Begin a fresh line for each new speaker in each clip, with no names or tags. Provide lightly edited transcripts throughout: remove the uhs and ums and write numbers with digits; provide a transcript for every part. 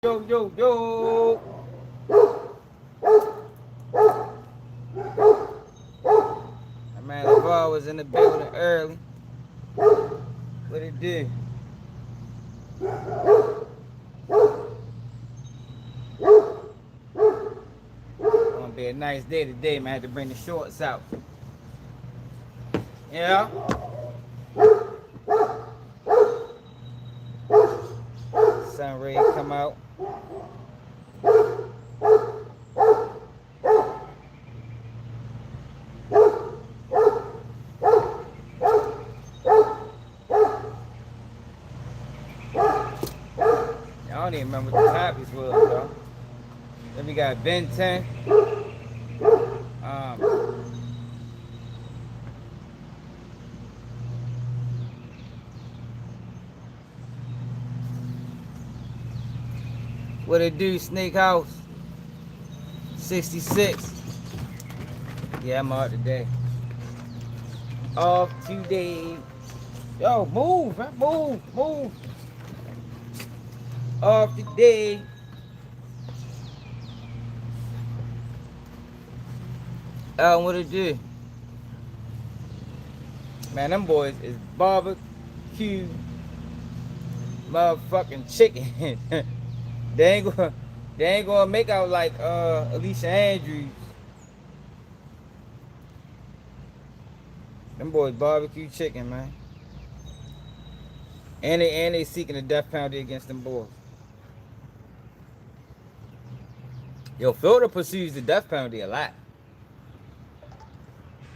Yo, yo, yo. That man LeVar was in the building early. What it do? Gonna be a nice day today, man. I had to bring the shorts out. Yeah. Sun ray come out. I don't even remember what the topics was, though. Then we got Ben 10. What it do, Snake House? 66. Yeah, I'm out today. Off today. Yo, move, man. Move. Off today. What it do? Man, them boys is barbecue motherfucking chicken. They ain't gonna make out like Alicia Andrews. Them boys barbecue chicken, man. And they seeking the death penalty against them boys. Yo, Florida pursues the death penalty a lot.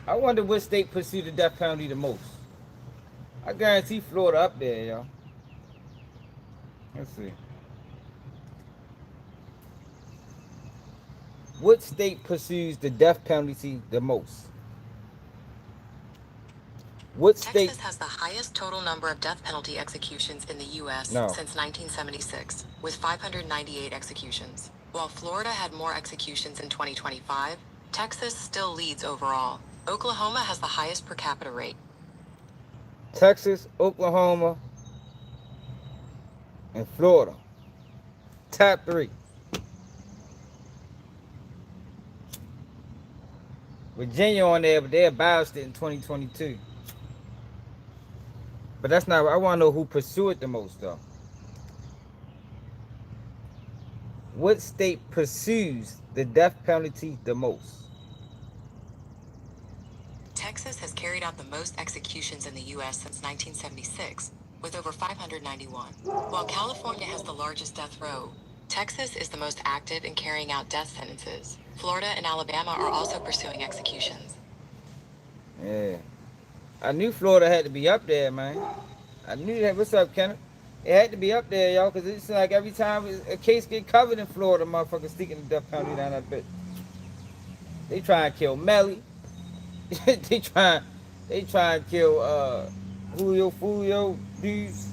I wonder what state pursued the death penalty the most. I guarantee Florida up there, yo. Let's see. What state pursues the death penalty the most? What state?
Texas has the highest total number of death penalty executions in the U.S. since 1976, with 598 executions. While Florida had more executions in 2025, Texas still leads overall. Oklahoma has the highest per capita rate.
Texas, Oklahoma, and Florida. Top 3. Virginia on there, but they abolished it in 2022. But that's not. I want to know who pursued it the most, though. What state pursues the death penalty the most?
Texas has carried out the most executions in the U.S. since 1976, with over 591. While California has the largest death row, Texas is the most active in carrying out death sentences. Florida and Alabama are also pursuing executions.
Yeah. I knew Florida had to be up there, man. I knew that. What's up, Kenneth? It had to be up there, y'all, because it's like every time a case get covered in Florida, motherfuckers seeking the death penalty down that bitch. They try and kill Melly. they try and kill Julio dudes.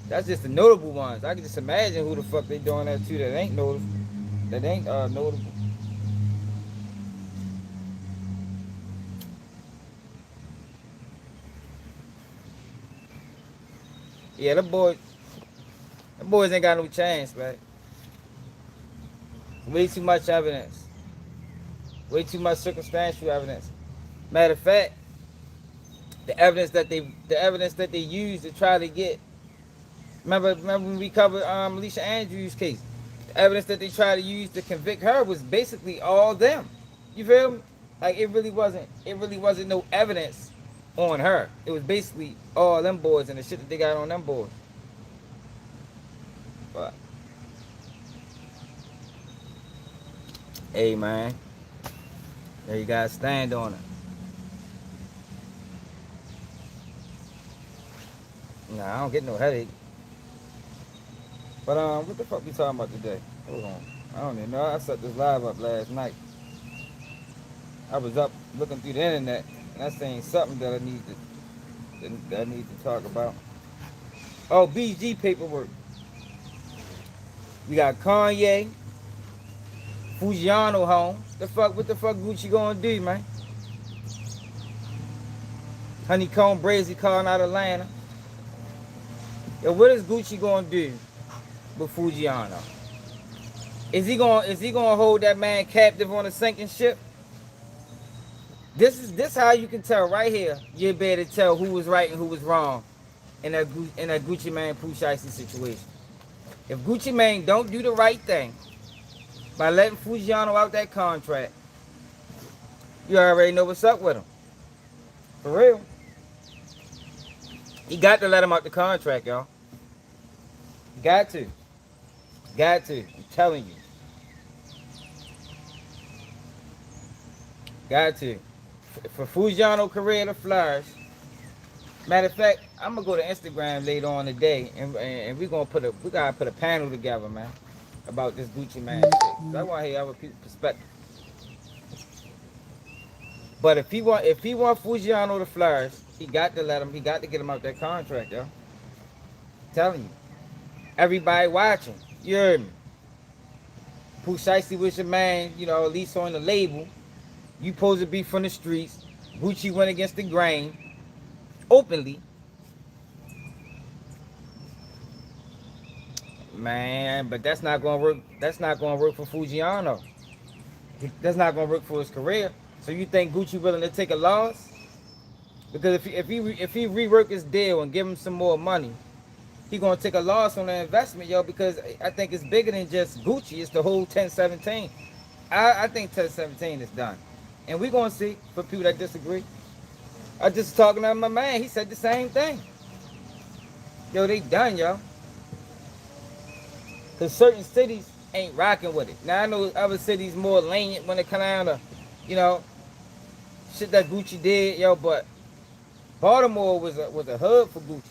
That's just the notable ones. I can just imagine who the fuck they doing that to that ain't notable. That ain't notable. Yeah, them boys ain't got no chance, man. Way too much evidence. Way too much circumstantial evidence. Matter of fact, the evidence that they used to try to get. Remember when we covered Alicia Andrews' case? The evidence that they tried to use to convict her was basically all them. You feel me? Like it really wasn't no evidence on her. It was basically all them boys and the shit that they got on them boys. But hey, man, there you gotta stand on it. Nah, I don't get no headache. But what the fuck we talking about today? Hold on, I don't even know. I set this live up last night. I was up looking through the internet and I seen something that I need to talk about. Oh, BG paperwork. We got Kanye, Fujiano home. What the fuck Gucci gonna do, man? Honeycomb Brazy calling out Atlanta. Yo, what is Gucci gonna do with Fujiano? Is he gonna hold that man captive on a sinking ship? This how you can tell right here. You'll be able to tell who was right and who was wrong in that Gucci Mane Pooh Shiesty situation. If Gucci Mane don't do the right thing by letting Fujiano out that contract, you already know what's up with him. For real. He got to let him out the contract, y'all. Got to. Got to. I'm telling you. Got to. For Fujiano career to flourish. Matter of fact, I'm gonna go to Instagram later on today, and we gotta put a panel together, man, about this Gucci Mane shit. 'Cause I want to hear other people's perspective. But if he want Fujiano to flourish, he got to get him out that contract, yo. I'm telling you, everybody watching, you heard me. Pooh Shiesty was your man, at least on the label. You supposed to be from the streets. Gucci went against the grain, openly. Man, but that's not gonna work. That's not gonna work for Fujiano. That's not gonna work for his career. So you think Gucci willing to take a loss? Because if he rework his deal and give him some more money, he gonna take a loss on the investment, yo. Because I think it's bigger than just Gucci. It's the whole 1017. I think 1017 is done, and we gonna see for people that disagree. I just talking to my man. He said the same thing. Yo, they done, yo. Because certain cities ain't rocking with it. Now, I know other cities more lenient when it comes down to, shit that Gucci did, yo, but Baltimore was a hub for Gucci.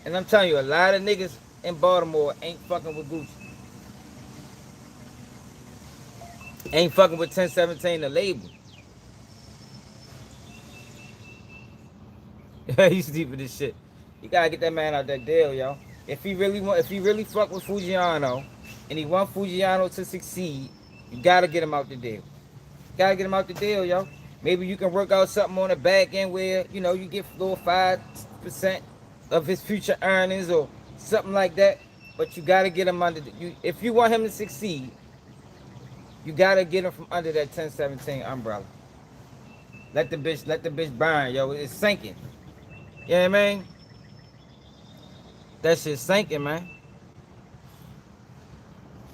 And I'm telling you, a lot of niggas in Baltimore ain't fucking with Gucci. Ain't fucking with 1017, the label. He's deep with this shit. You gotta get that man out that deal, yo. If he really fuck with Fujiano, and he want Fujiano to succeed, you gotta get him out the deal. Gotta get him out the deal, yo. Maybe you can work out something on the back end where, you get a little 5% of his future earnings or something like that. But you gotta get him under if you want him to succeed, you gotta get him from under that 1017 umbrella. Let the bitch burn, yo. It's sinking. You know what I mean? That shit's sinking, man.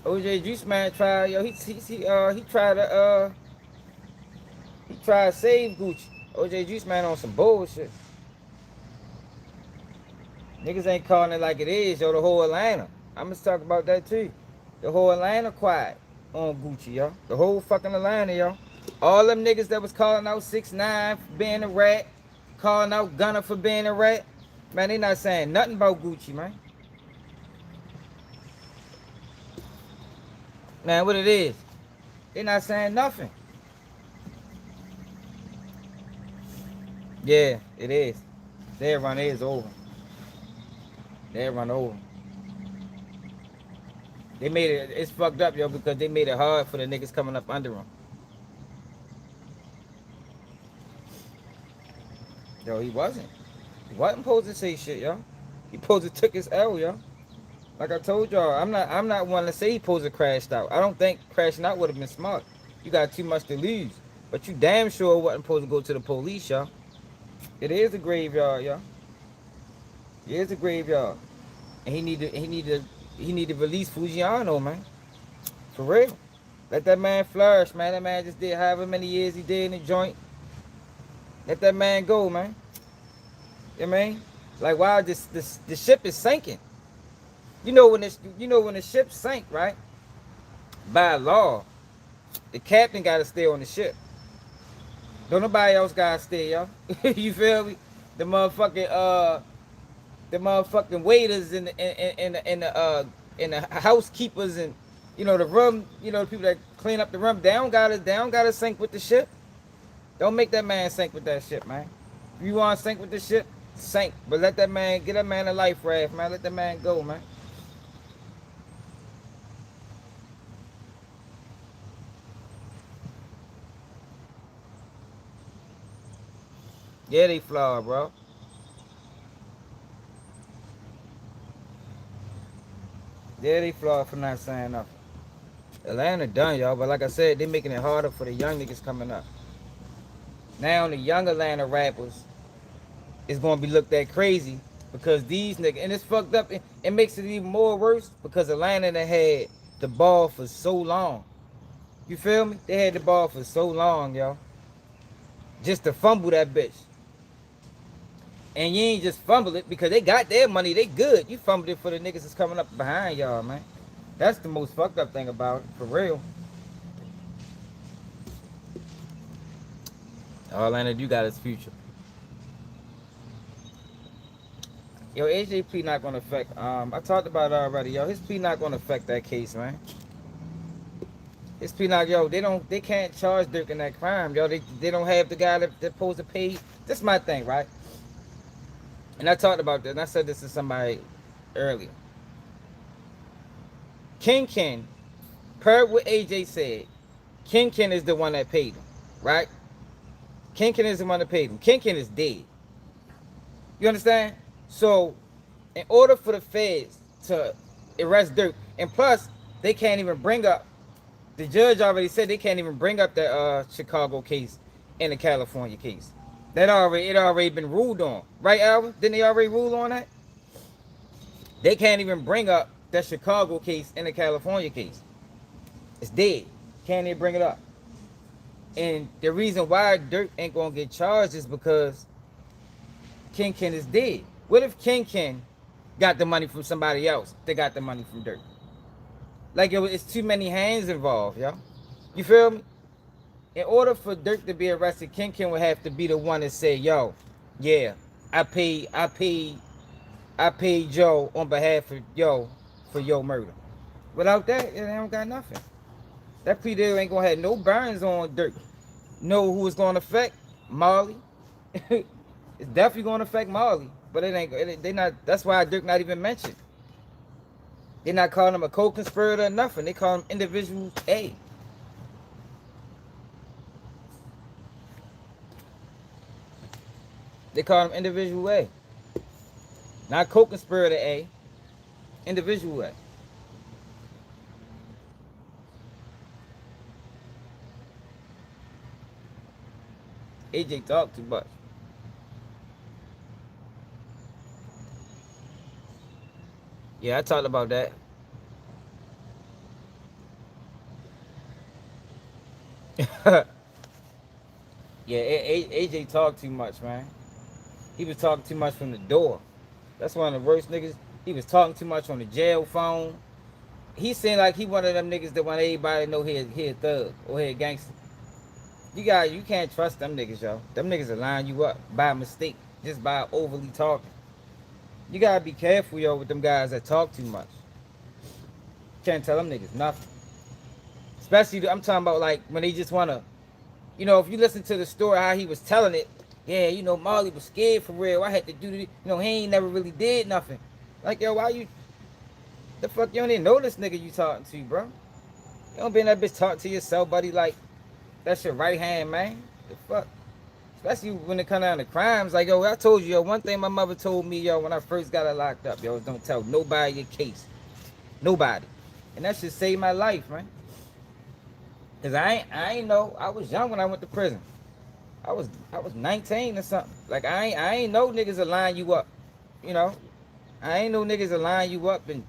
OJ Juice Man tried, yo. He tried to save Gucci. OJ Juice Man on some bullshit. Niggas ain't calling it like it is, yo. The whole Atlanta. I'm gonna talk about that too. The whole Atlanta quiet on Gucci, yo. The whole fucking Atlanta, yo. All them niggas that was calling out 6ix9ine for being a rat, calling out Gunna for being a rat, man, they not saying nothing about Gucci, man. Man, what it is? They not saying nothing. Yeah, it is. Their run is over. Their run over. They made it. It's fucked up, yo, because they made it hard for the niggas coming up under them. Yo, he wasn't. He wasn't supposed to say shit, yo. He supposed to took his L, yo. Like I told y'all, I'm not one to say he supposed to crashed out. I don't think crashing out would have been smart. You got too much to lose. But you damn sure wasn't supposed to go to the police, y'all. It is a graveyard, y'all. It is a graveyard. And he need to release Fujiano, man. For real. Let that man flourish, man. That man just did however many years he did in the joint. Let that man go, man. You know what I mean? Like, wow, the ship is sinking. You know when the ship sank, right? By law, the captain gotta stay on the ship. Don't nobody else gotta stay, y'all. You feel me? The motherfucking waiters and the housekeepers and the room, the people that clean up the room, they don't gotta sink with the ship. Don't make that man sink with that ship, man. If you want to sink with the ship, sink. But get that man a life raft, man. Let that man go, man. Yeah, they flawed, bro. Yeah, they flawed for not saying nothing. Atlanta done, y'all, but like I said, they making it harder for the young niggas coming up. Now the young Atlanta rappers is gonna be looked at crazy because these niggas, and it's fucked up. It makes it even more worse because Atlanta done had the ball for so long. You feel me? They had the ball for so long, y'all. Just to fumble that bitch. And you ain't just fumble it because they got their money, they good. You fumbled it for the niggas that's coming up behind y'all, man. That's the most fucked up thing about it, for real. All Atlanta do got his future. Yo, AJ plea not gonna affect. I talked about it already, yo. His plea not gonna affect that case, man. His plea not, yo. They can't charge Durk in that crime, yo. They don't have the guy that's supposed to pay. That's my thing, right? And I talked about this, and I said this to somebody earlier. Ken, per what AJ said, Ken is the one that paid him, right? Ken is the one that paid him. Ken is dead. You understand? So, in order for the feds to arrest Durk, and plus, they can't even bring up, the judge already said they can't even bring up the Chicago case and the California case. It already been ruled on. Right, Alvin? Didn't they already rule on that? They can't even bring up the Chicago case and the California case. It's dead. Can't even bring it up. And the reason why Durk ain't gonna get charged is because Ken is dead. What if Ken got the money from somebody else that got the money from Durk? Like it's too many hands involved, yo. You feel me? In order for Durk to be arrested, Ken would have to be the one that say, yo, yeah, I paid Joe on behalf of yo for your murder. Without that, they don't got nothing. That plea deal ain't gonna have no burns on Durk. Know who it's gonna affect? Marley. It's definitely gonna affect Marley, but it ain't. They not. That's why Durk not even mentioned. They're not calling him a co-conspirator or nothing. They call him individual A. They call him individual A. Not co-conspirator A. Individual A. AJ talk too much. Yeah, I talked about that. Yeah, AJ talked too much, man. He was talking too much from the door. That's one of the worst niggas. He was talking too much on the jail phone. He seemed like he one of them niggas that want everybody to know he a thug or he a gangster. You can't trust them niggas, yo. Them niggas will line you up by mistake, just by overly talking. You gotta be careful, yo, with them guys that talk too much. Can't tell them niggas nothing. Especially, I'm talking about like when they just wanna, if you listen to the story how he was telling it, yeah, Marley was scared for real. I had to do the, he ain't never really did nothing. Like, yo, why you, the fuck you don't even know this nigga you talking to, bro? You don't be in that bitch talking to yourself, buddy, like, that's your right hand, man. The fuck? Especially when it come down to crimes. Like, yo, I told you, yo, one thing my mother told me, yo, when I first got her locked up, yo, is don't tell nobody your case. Nobody. And that should save my life, man. Cause I ain't know. I was young when I went to prison. I was 19 or something. Like I ain't know niggas will line you up. You know? I ain't know niggas will line you up and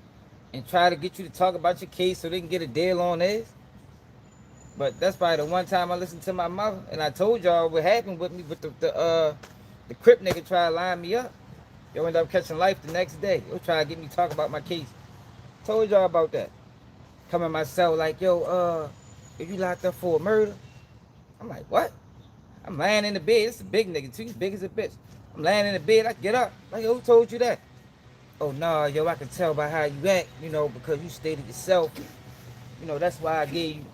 try to get you to talk about your case so they can get a deal on this. But that's probably the one time I listened to my mother and I told y'all what happened with me with the Crip nigga try to line me up. Yo ended up catching life the next day. Yo try to get me to talk about my case. Told y'all about that. Come in my cell like, yo, if you locked up for a murder? I'm like, what? I'm laying in the bed. It's a big nigga too. He's big as a bitch. I'm laying in the bed. I get up. Like, yo, who told you that? Oh, nah, yo, I can tell by how you act, because you stated yourself. That's why I gave you.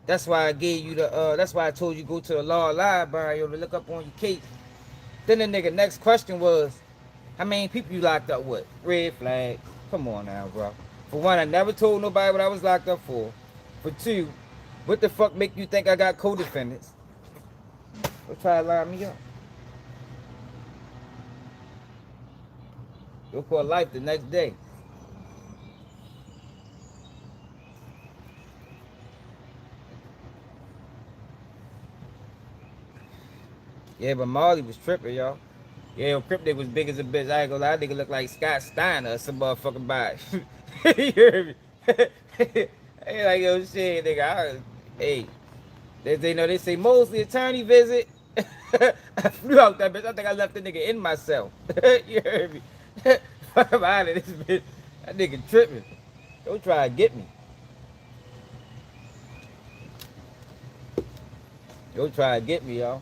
That's why I gave you that's why I told you go to the law library, yo, to look up on your case. Then the nigga next question was, how many people you locked up with? Red flag. Come on now, bro. For one, I never told nobody what I was locked up for. For two, what the fuck make you think I got co-defendants? Go try to line me up. Go for life the next day. Yeah, but Marley was tripping, y'all. Yeah, yo, Crip Dick was big as a bitch. I ain't gonna lie, that nigga look like Scott Steiner or some motherfucking body. You heard me? Hey, like, yo, shit, nigga. Hey, they know they say mostly attorney visit. I flew out that bitch. I think I left the nigga in myself. You heard me? Fuck out of this bitch. That nigga tripping. Don't try to get me. Don't try to get me, y'all.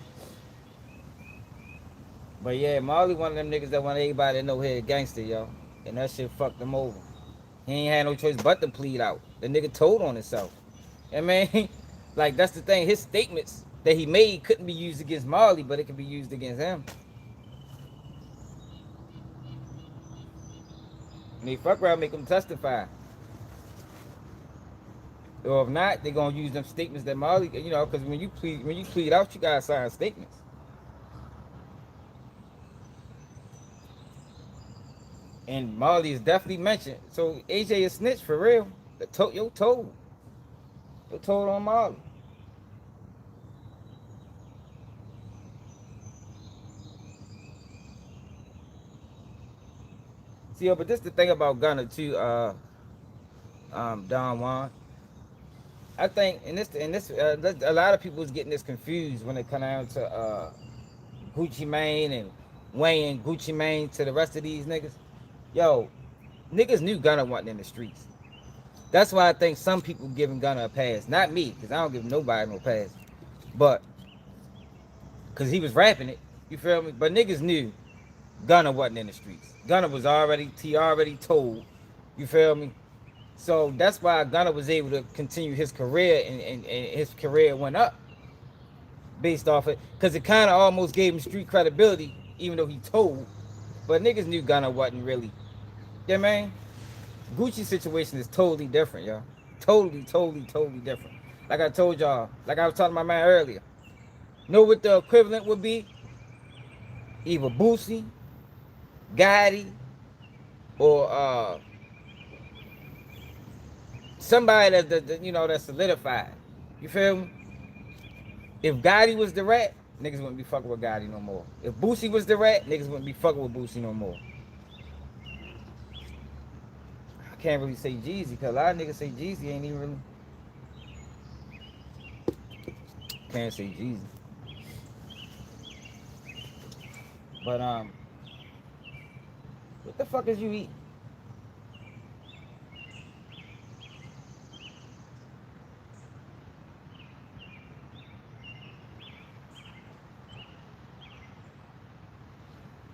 But yeah, Marley one of them niggas that want everybody to know he a gangster, yo. And that shit fucked him over. He ain't had no choice but to plead out. The nigga told on himself. I mean, like that's the thing. His statements that he made couldn't be used against Marley, but it could be used against him. And they fuck around, make him testify. Or if not, they gonna use them statements that Marley, you know, because when you plead out, you gotta sign statements. And Marley is definitely mentioned. So AJ is snitch for real. Yo told. Yo told on Marley. See, yo, but this the thing about Gunna too, Don Juan. I think, a lot of people is getting this confused when it come down to Gucci Mane and Wayne Gucci Mane to the rest of these niggas. Yo, niggas knew Gunna wasn't in the streets. That's why I think some people giving Gunna a pass. Not me, because I don't give nobody no pass. But, because he was rapping it, you feel me? But niggas knew Gunna wasn't in the streets. Gunna was already told, you feel me? So that's why Gunna was able to continue his career, and his career went up based off it. Because it kind of almost gave him street credibility, even though he told. But niggas knew Gunna wasn't really. Yeah, man. Gucci situation is totally different, y'all. Totally different. Like I told y'all, like I was talking to my man earlier. Know what the equivalent would be? Either Boosie, Gotti, or somebody that's solidified. You feel me? If Gotti was the rat, niggas wouldn't be fucking with Gotti no more. If Boosie was the rat, niggas wouldn't be fucking with Boosie no more. I can't really say Jeezy, because a lot of niggas say Jeezy ain't even really. Can't say Jeezy. But what the fuck is you eating?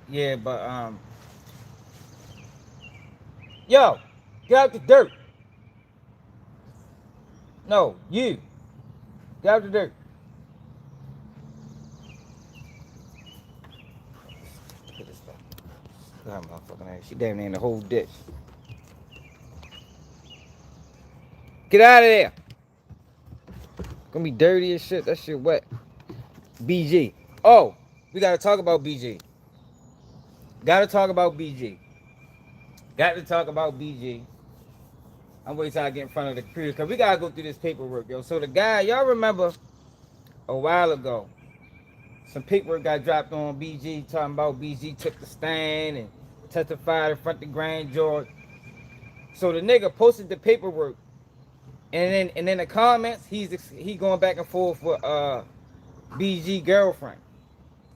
Yeah, but yo, get out the dirt. No, you. Get out the dirt. Look at this stuff. Look at her motherfucking ass. She damn near in the whole ditch. Get out of there. Gonna be dirty as shit. That shit wet. BG. Oh, we gotta talk about BG. Gotta talk about BG. Got to talk about BG. I'm waiting till I get in front of the crew, because we gotta go through this paperwork, yo. So the guy, y'all remember a while ago, some paperwork got dropped on BG talking about BG took the stand and testified in front of the grand jury. So the nigga posted the paperwork, and then the comments, he going back and forth with BG girlfriend,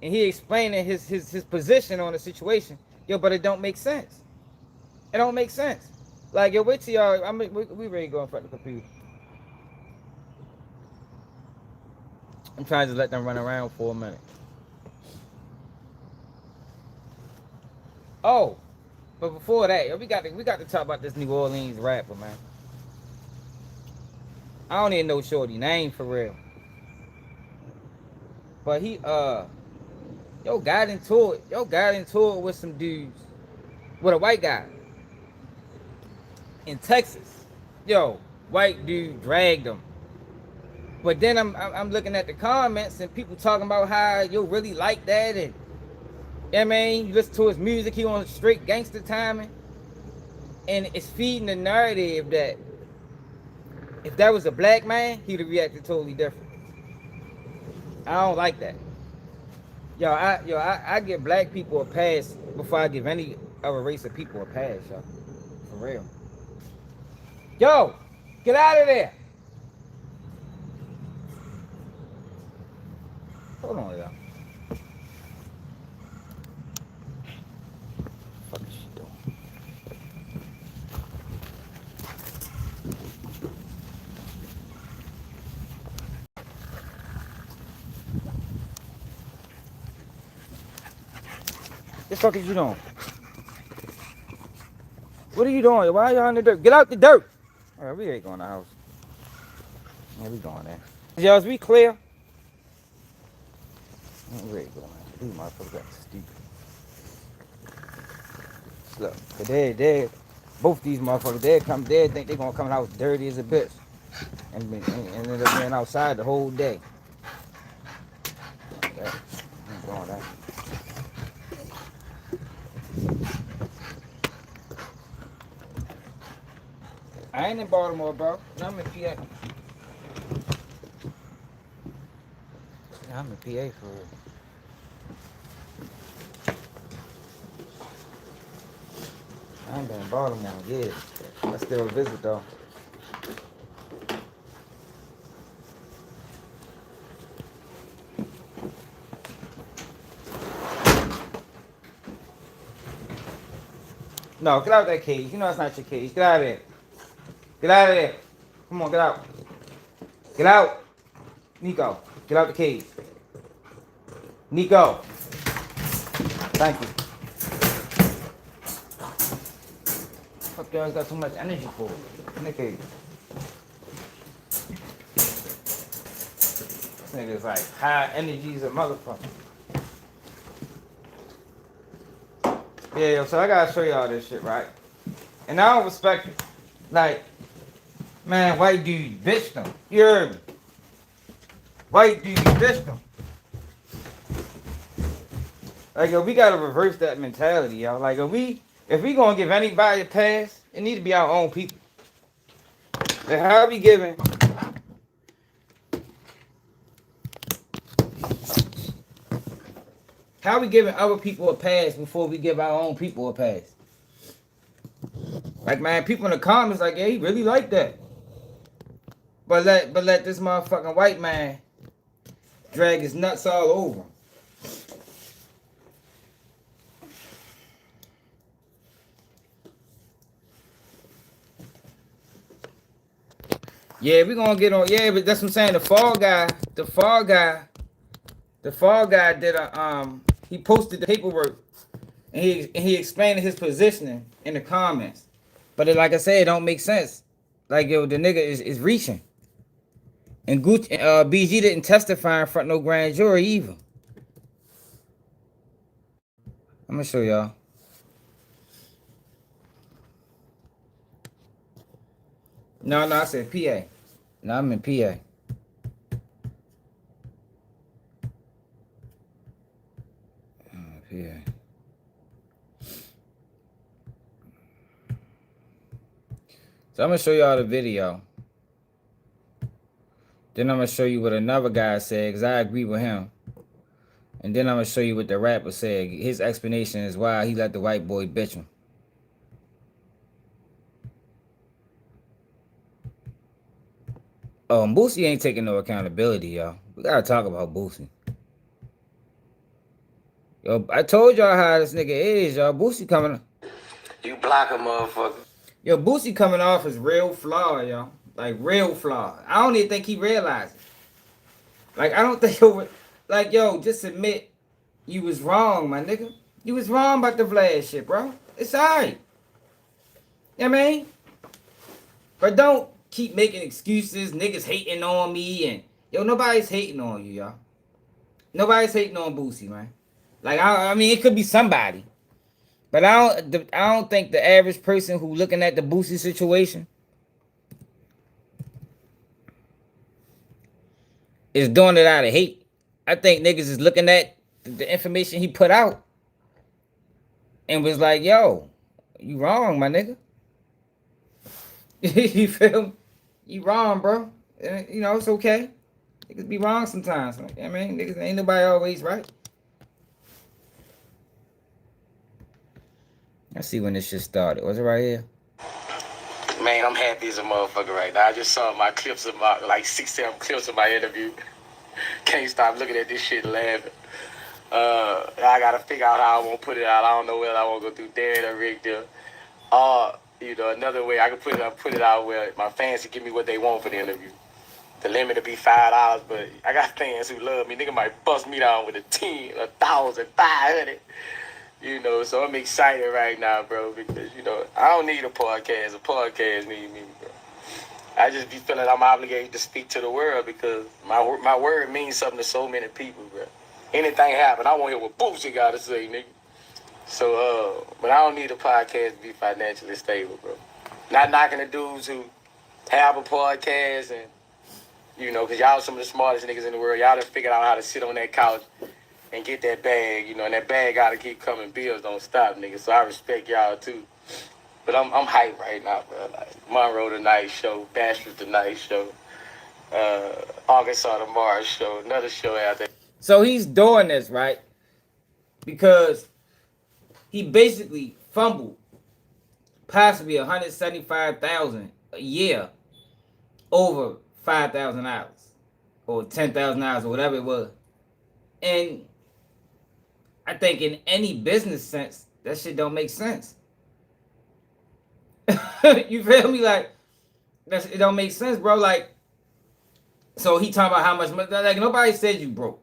and he explaining his position on the situation. Yo, but it don't make sense. It don't make sense. Like, yo, wait till y'all. We ready to go in front of the computer. I'm trying to let them run around for a minute. Oh, but before that, yo, we got to talk about this New Orleans rapper, man. I don't even know shorty name for real. But he got into it with some dudes, with a white guy in Texas. Yo, white dude dragged him. But then I'm looking at the comments and people talking about how you really like that, and I mean, you listen to his music, he on straight gangster timing, and it's feeding the narrative that if that was a black man, he'd have reacted totally different. I don't like that. I give black people a pass before I give any other race of people a pass, yo. For real. Yo, get out of there. Hold on, yo. What the fuck is she doing? The fuck is you doing? What are you doing? Why are y'all in the dirt? Get out the dirt. All right, we ain't going to the house. Yeah, we going there. Yo, is we clear? We ain't going there. These motherfuckers got stupid. Look, but they, both these motherfuckers, they think they gonna come out dirty as a bitch. And end up being outside the whole day. Yeah, I'm going there. I ain't in Baltimore, bro. No, I'm in PA. I'm in PA for real. I ain't been in Baltimore in years. I still visit though. No, get out of that cage. You know it's not your cage. Get out of there. Get out of there. Come on, get out. Get out. Nico, get out the cage. Nico. Thank you. Fuck y'all got so much energy for it. In the cage. This nigga's like high energy as a motherfucker. Yeah, yo, so I gotta show y'all this shit, right? And I don't respect it. Like, man, white dude bitched them. You heard me? White dude bitched them. Like, yo, we gotta reverse that mentality, y'all. Like, if we gonna give anybody a pass, it need to be our own people. Like, how we giving? How we giving other people a pass before we give our own people a pass? Like, man, people in the comments like, yeah, he really like that. But let this motherfucking white man drag his nuts all over him. Yeah, we gonna get on. Yeah, but that's what I'm saying. The fall guy did a he posted the paperwork and he explained his positioning in the comments. But like I said, it don't make sense. Like, yo, the nigga is reaching. And Gucci, BG didn't testify in front of no grand jury either. I'm gonna show y'all. No, I said PA. No, I'm in PA. PA. So I'm gonna show y'all the video. Then I'm gonna show you what another guy said, because I agree with him. And then I'm gonna show you what the rapper said. His explanation is why he let the white boy bitch him. Oh, and Boosie ain't taking no accountability, y'all. We gotta talk about Boosie. Yo, I told y'all how this nigga is, y'all. Boosie coming.
You block a motherfucker.
Yo, Boosie coming off as real flawed, y'all. Like, real flawed. I don't even think he realized it. Like, I don't think like, yo, just admit you was wrong, my nigga. You was wrong about the Vlad shit, bro. It's alright. You know what I mean? But don't keep making excuses, niggas hating on me, and yo, nobody's hating on you, y'all. Nobody's hating on Boosie, man. Like, I mean, it could be somebody. But I don't think the average person who looking at the Boosie situation is doing it out of hate. I think niggas is looking at the information he put out and was like, yo, you wrong, my nigga. You feel me? You wrong, bro. You know, it's okay. Niggas be wrong sometimes. I mean, niggas ain't nobody always right. Let's see when this shit started. Was it right here?
Man, I'm happy as a motherfucker right now. I just saw my clips of my, like 6, 7 clips of my interview. Can't stop looking at this shit and laughing. I gotta figure out how I want to put it out. I don't know whether I want to go through Darren or Rick there. Another way I can put it out where my fans can give me what they want for the interview. The limit to be $5, but I got fans who love me. Nigga might bust me down with a 10, 1,000, 500. So I'm excited right now, bro, because I don't need a podcast. A podcast need me, bro. I just be feeling I'm obligated to speak to the world because my word means something to so many people, bro. Anything happen, I want to hear what Boosie got to say, nigga. So, but I don't need a podcast to be financially stable, bro. Not knocking the dudes who have a podcast and, because y'all some of the smartest niggas in the world. Y'all done figured out how to sit on that couch and get that bag, and that bag got to keep coming. Bills don't stop, nigga. So I respect y'all, too. But I'm hyped right now, bro. Like, Monroe the night show, Bastrop the night show, Arkansas tomorrow show, another show out there.
So he's doing this, right? Because he basically fumbled possibly 175,000 a year over 5,000 hours or 10,000 hours or whatever it was. And I think in any business sense, that shit don't make sense. You feel me? Like, it don't make sense, bro. Like, so he talking about how much money. Like, nobody said you broke.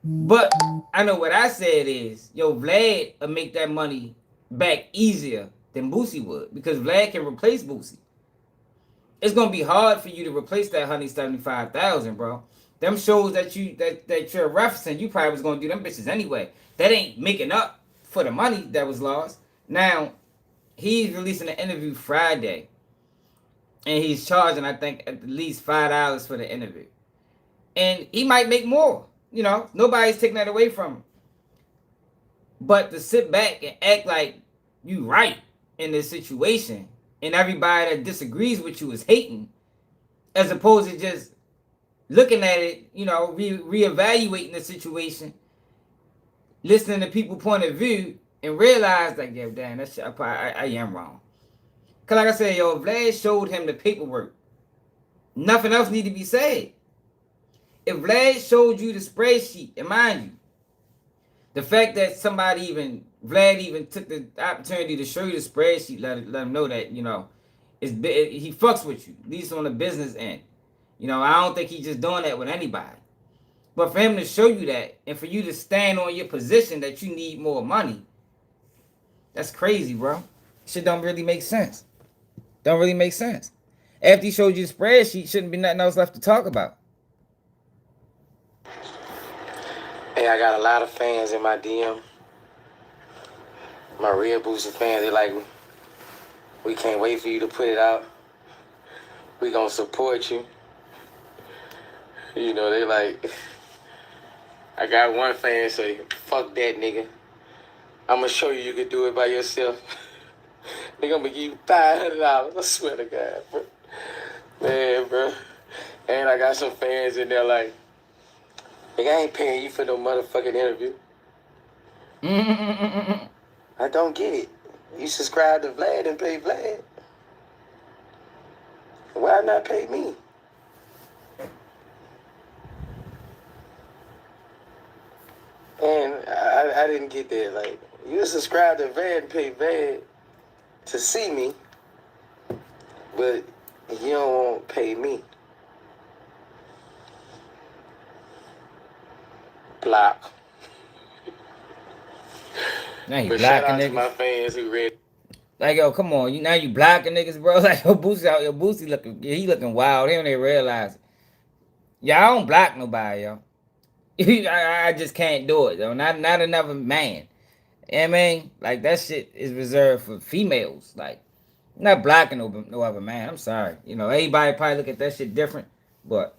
But I know what I said is, Vlad will make that money back easier than Boosie would because Vlad can replace Boosie. It's gonna be hard for you to replace that 175,000, bro. Them shows that you're referencing, you probably was gonna do them bitches anyway. That ain't making up for the money that was lost. Now, he's releasing an interview Friday, and he's charging, I think, at least $5 for the interview. And he might make more. Nobody's taking that away from him. But to sit back and act like you right in this situation and everybody that disagrees with you is hating, as opposed to just looking at it, reevaluating the situation, listening to people's point of view, and realize like, yeah, damn, that shit, I am wrong. Because like I said, Vlad showed him the paperwork. Nothing else need to be said. If Vlad showed you the spreadsheet, and mind you, the fact that Vlad even took the opportunity to show you the spreadsheet, let him know that, he fucks with you, at least on the business end. I don't think he's just doing that with anybody. But for him to show you that, and for you to stand on your position that you need more money, that's crazy, bro. Shit don't really make sense. Don't really make sense. After he showed you the spreadsheet, shouldn't be nothing else left to talk about.
Hey, I got a lot of fans in my DM. My real Boosie fans, they like, we can't wait for you to put it out. We gonna support you. They like, I got one fan say, fuck that nigga. I'm gonna show you can do it by yourself. Nigga, I'm gonna give you $500. I swear to God, bro. Man, bro. And I got some fans in there like, nigga, I ain't paying you for no motherfucking interview. I don't get it. You subscribe to Vlad and pay Vlad. Why not pay me? And I didn't get that. Like, you subscribe to Vlad and pay Vlad to see me, but you don't want to pay me. Block.
Now you
But shout
blocking
out to
niggas.
my fans who read.
Like, yo, come on. Now you blocking niggas, bro. Like, Boosie out here. Boosie looking, he looking wild. He don't even realize it. Yeah, I don't block nobody, yo. I just can't do it, though. Not another man. You know what I mean? Like, that shit is reserved for females. Like, I'm not blocking no other man. I'm sorry. Everybody probably look at that shit different, but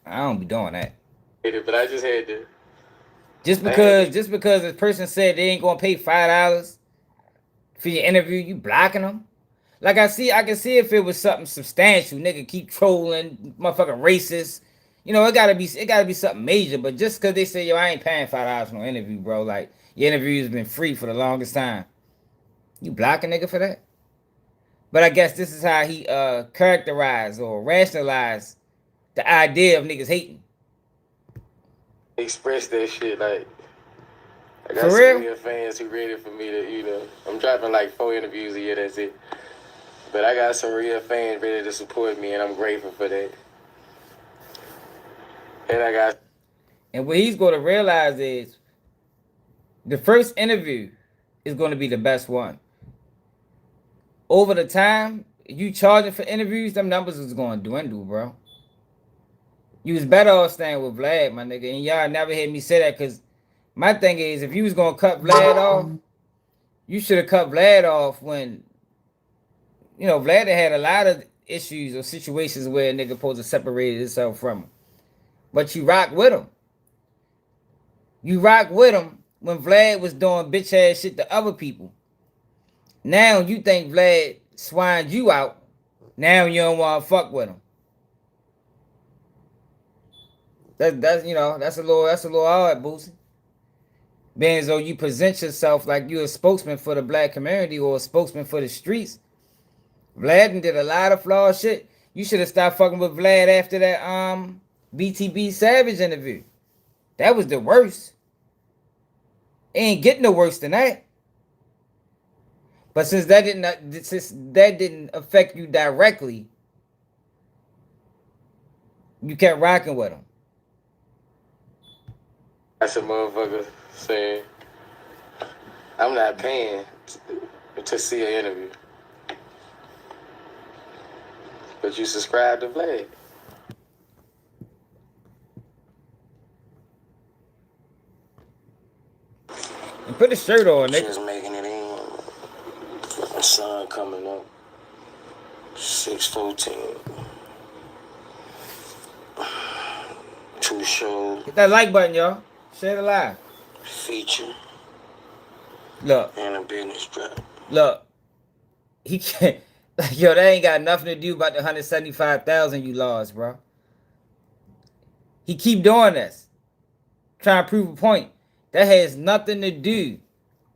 I don't be doing that.
But I just had to.
Just because a person said they ain't gonna pay $5 for your interview, you blocking them? Like I can see if it was something substantial, nigga keep trolling, motherfucking racist. It gotta be something major. But just because they say, yo, I ain't paying $5 for no interview, bro, like, Your interviews been free for the longest time. You block a nigga for that? But I guess this is how he characterized or rationalized the idea of niggas hating.
Express that shit like. I got
For
some
real?
real fans who ready for me to, I'm dropping like 4 interviews a year, that's it. But I got some real fans ready to support me, and I'm grateful for that. And I got.
And what he's going to realize is the first interview is going to be the best one. Over the time, you charging for interviews, them numbers is going to dwindle, bro. You was better off staying with Vlad, my nigga. And y'all never heard me say that because my thing is, if you was going to cut Vlad off, you should have cut Vlad off when, Vlad had a lot of issues or situations where a nigga supposed to separate himself from him. But you rock with him. You rock with him when Vlad was doing bitch ass shit to other people. Now you think Vlad swined you out. Now you don't want to fuck with him. That's a little hard, Boosie. Being as though you present yourself like you're a spokesman for the black community or a spokesman for the streets. Vlad did a lot of flawed shit. You should have stopped fucking with Vlad after that BTB Savage interview. That was the worst. It ain't getting no worse than that. But since that didn't affect you directly, you kept rocking with him.
That's a motherfucker saying, I'm not paying to see an interview. But you subscribe to Vlad.
And put a shirt on, nigga.
Just making it in. My son coming up. 6:14. 2 shows.
Hit that like button, y'all. Share the live.
Feature.
Look.
And a business trap.
Look. He can't. Yo, that ain't got nothing to do about the 175,000 you lost, bro. He keep doing this. Trying to prove a point. That has nothing to do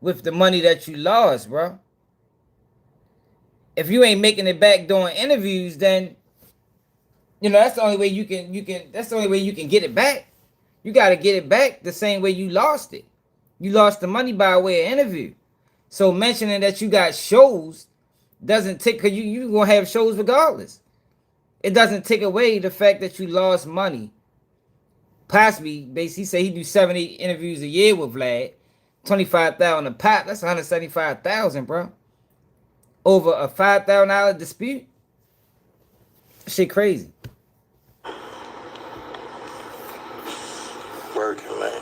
with the money that you lost, bro. If you ain't making it back doing interviews, then that's the only way you can that's the only way you can get it back. You gotta get it back the same way you lost it. You lost the money by way of interview. So mentioning that you got shows doesn't take, cause you gonna have shows regardless. It doesn't take away the fact that you lost money. Possibly, basically, say he do 70 interviews a year with Vlad, 25,000 a pop. That's 175,000, bro. Over a $5,000 dispute. Shit crazy.
Working, man.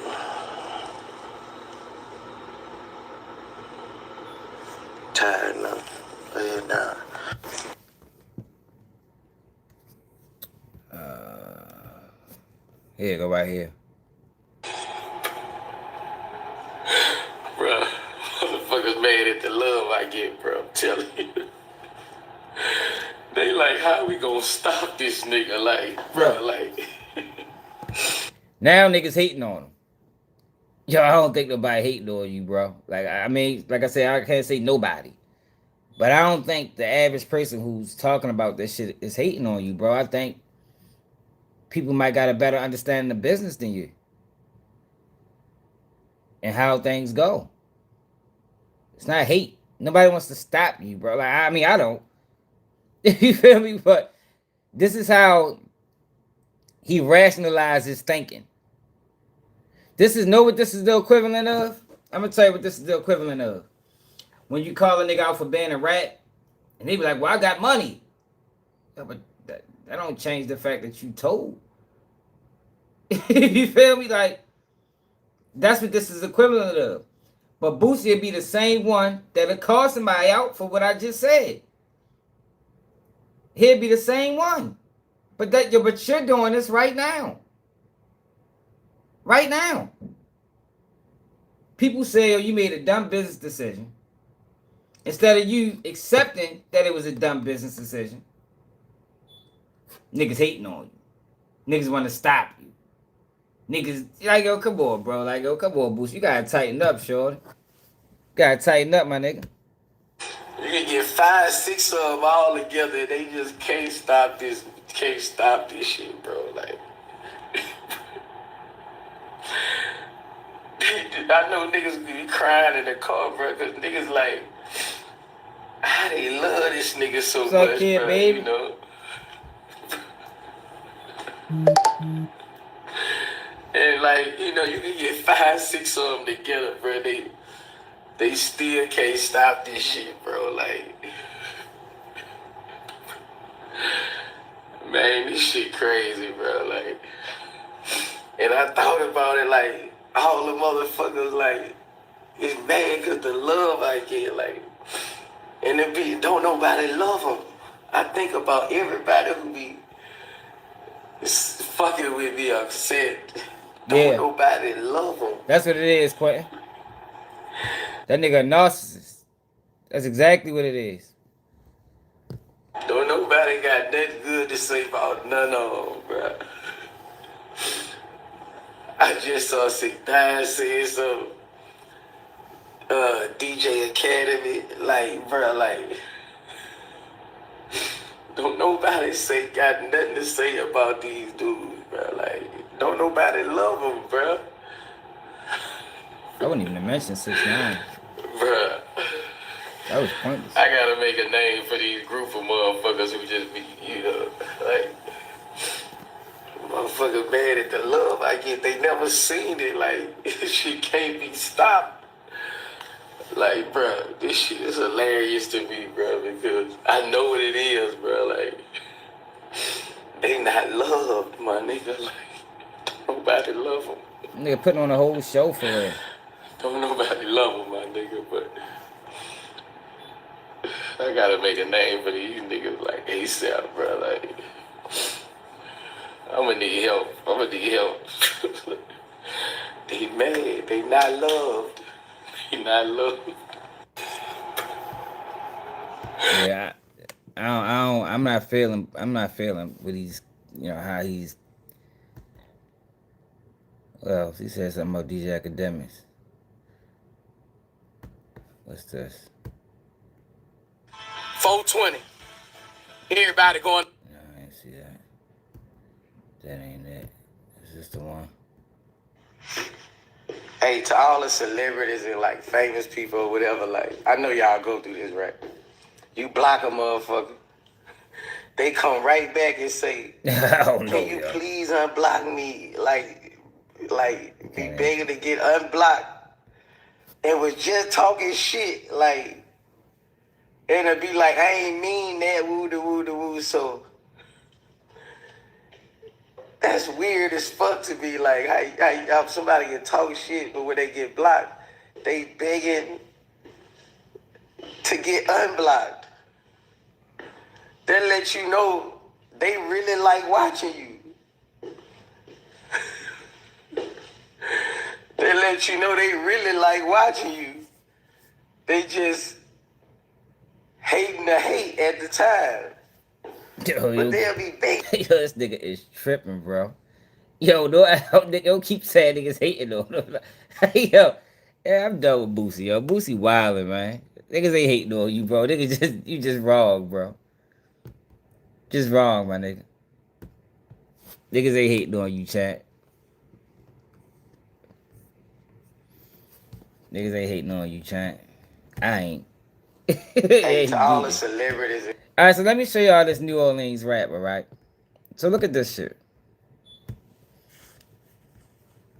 Tired now. Lay down.
Here, go right here.
Bruh, motherfuckers mad at the love I get, bro. I'm telling you. They like, how we gonna stop this nigga? Like, bro, like.
Now niggas hating on him. Yo, I don't think nobody hating on you, bro. Like, I mean, like I said, I can't say nobody. But I don't think the average person who's talking about this shit is hating on you, bro. I think people might got a better understanding of business than you. And how things go. It's not hate. Nobody wants to stop you, bro. Like, I mean, I don't. You feel me? But this is how he rationalizes thinking. This is what this is the equivalent of? I'm gonna tell you what this is the equivalent of. When you call a nigga out for being a rat, and they be like, well, I got money. Yeah, but that don't change the fact that you told. You feel me? Like, that's what this is equivalent of. But Boosie will be the same one that'll call somebody out for what I just said. He'll be the same one. But you're doing this right now. Right now. People say, oh, you made a dumb business decision. Instead of you accepting that it was a dumb business decision, niggas hating on you. Niggas want to stop you. Niggas, like, yo, come on, bro. Like, yo, come on, Boost. You gotta tighten up, shorty. Gotta tighten up, my nigga.
You can get 5, 6 of them all together. They just can't stop this. Can't stop this shit, bro. Like, I know niggas be crying in the car, bro, because niggas like, how they love this nigga so
What's up,
much,
kid,
bro.
baby?
You know. And like, you know, you can get 5, 6 of them together, bro. They still can't stop this shit, bro. Like, man, this shit crazy, bro. Like, and I thought about it, like, all the motherfuckers, like, it's mad because the love I get, like, and it be, don't nobody love them. I think about everybody who be fucking with me upset. Don't nobody love them.
That's what it is, Quentin. That nigga a narcissist. That's exactly what it is.
Don't nobody got that good to say about none of them, bro. I just saw Sick Dime say some DJ Academy, like, bro, like, don't nobody got nothing to say about these dudes, bro. Like, don't nobody love them, bro.
I wouldn't even mention 6ix9ine.
Bruh.
That was pointless.
I gotta make a name for these group of motherfuckers who just be, you know, like, motherfucker mad at the love I get. They never seen it. Like, she can't be stopped. Like, bruh, this shit is hilarious to me, bruh, because I know what it is, bruh. Like, they not loved, my nigga. Like, don't nobody love them.
Nigga putting on a whole show for it.
Don't nobody love them, my nigga, but I gotta make a name for these niggas like ASAP, bro. Like, I'm gonna need help. They mad. They not loved. They not loved.
Yeah, I'm not feeling what he's, you know, how he's. Well, he said something about DJ Academics. What's this?
420. Everybody going.
No, I ain't see that. That ain't it. Is this the one?
Hey, to all the celebrities and like famous people or whatever, like, I know y'all go through this, right? You block a motherfucker, they come right back and say,
"Can
you please unblock me?" Like be begging to get unblocked, and was just talking shit, like, and it'd be like, I ain't mean that, woo da woo da woo. So that's weird as fuck to me. Like, how somebody can talk shit, but when they get blocked, they begging to get unblocked. That let you know they really like watching you. They let you know they really like watching you. They just hating the hate at the time. But they'll be begging.
Yo, this nigga is tripping, bro. Yo, don't keep saying niggas hating though. Yo, yeah, I'm done with Boosie, yo. Boosie wildin', man. Niggas ain't hating on you, bro. Niggas you just wrong, bro. Just wrong, my nigga. Niggas ain't hating on you, chat. Niggas ain't hating on you, chat. I ain't.
Hey, to all the celebrities.
Alright, so let me show y'all this New Orleans rapper, right? So look at this shit.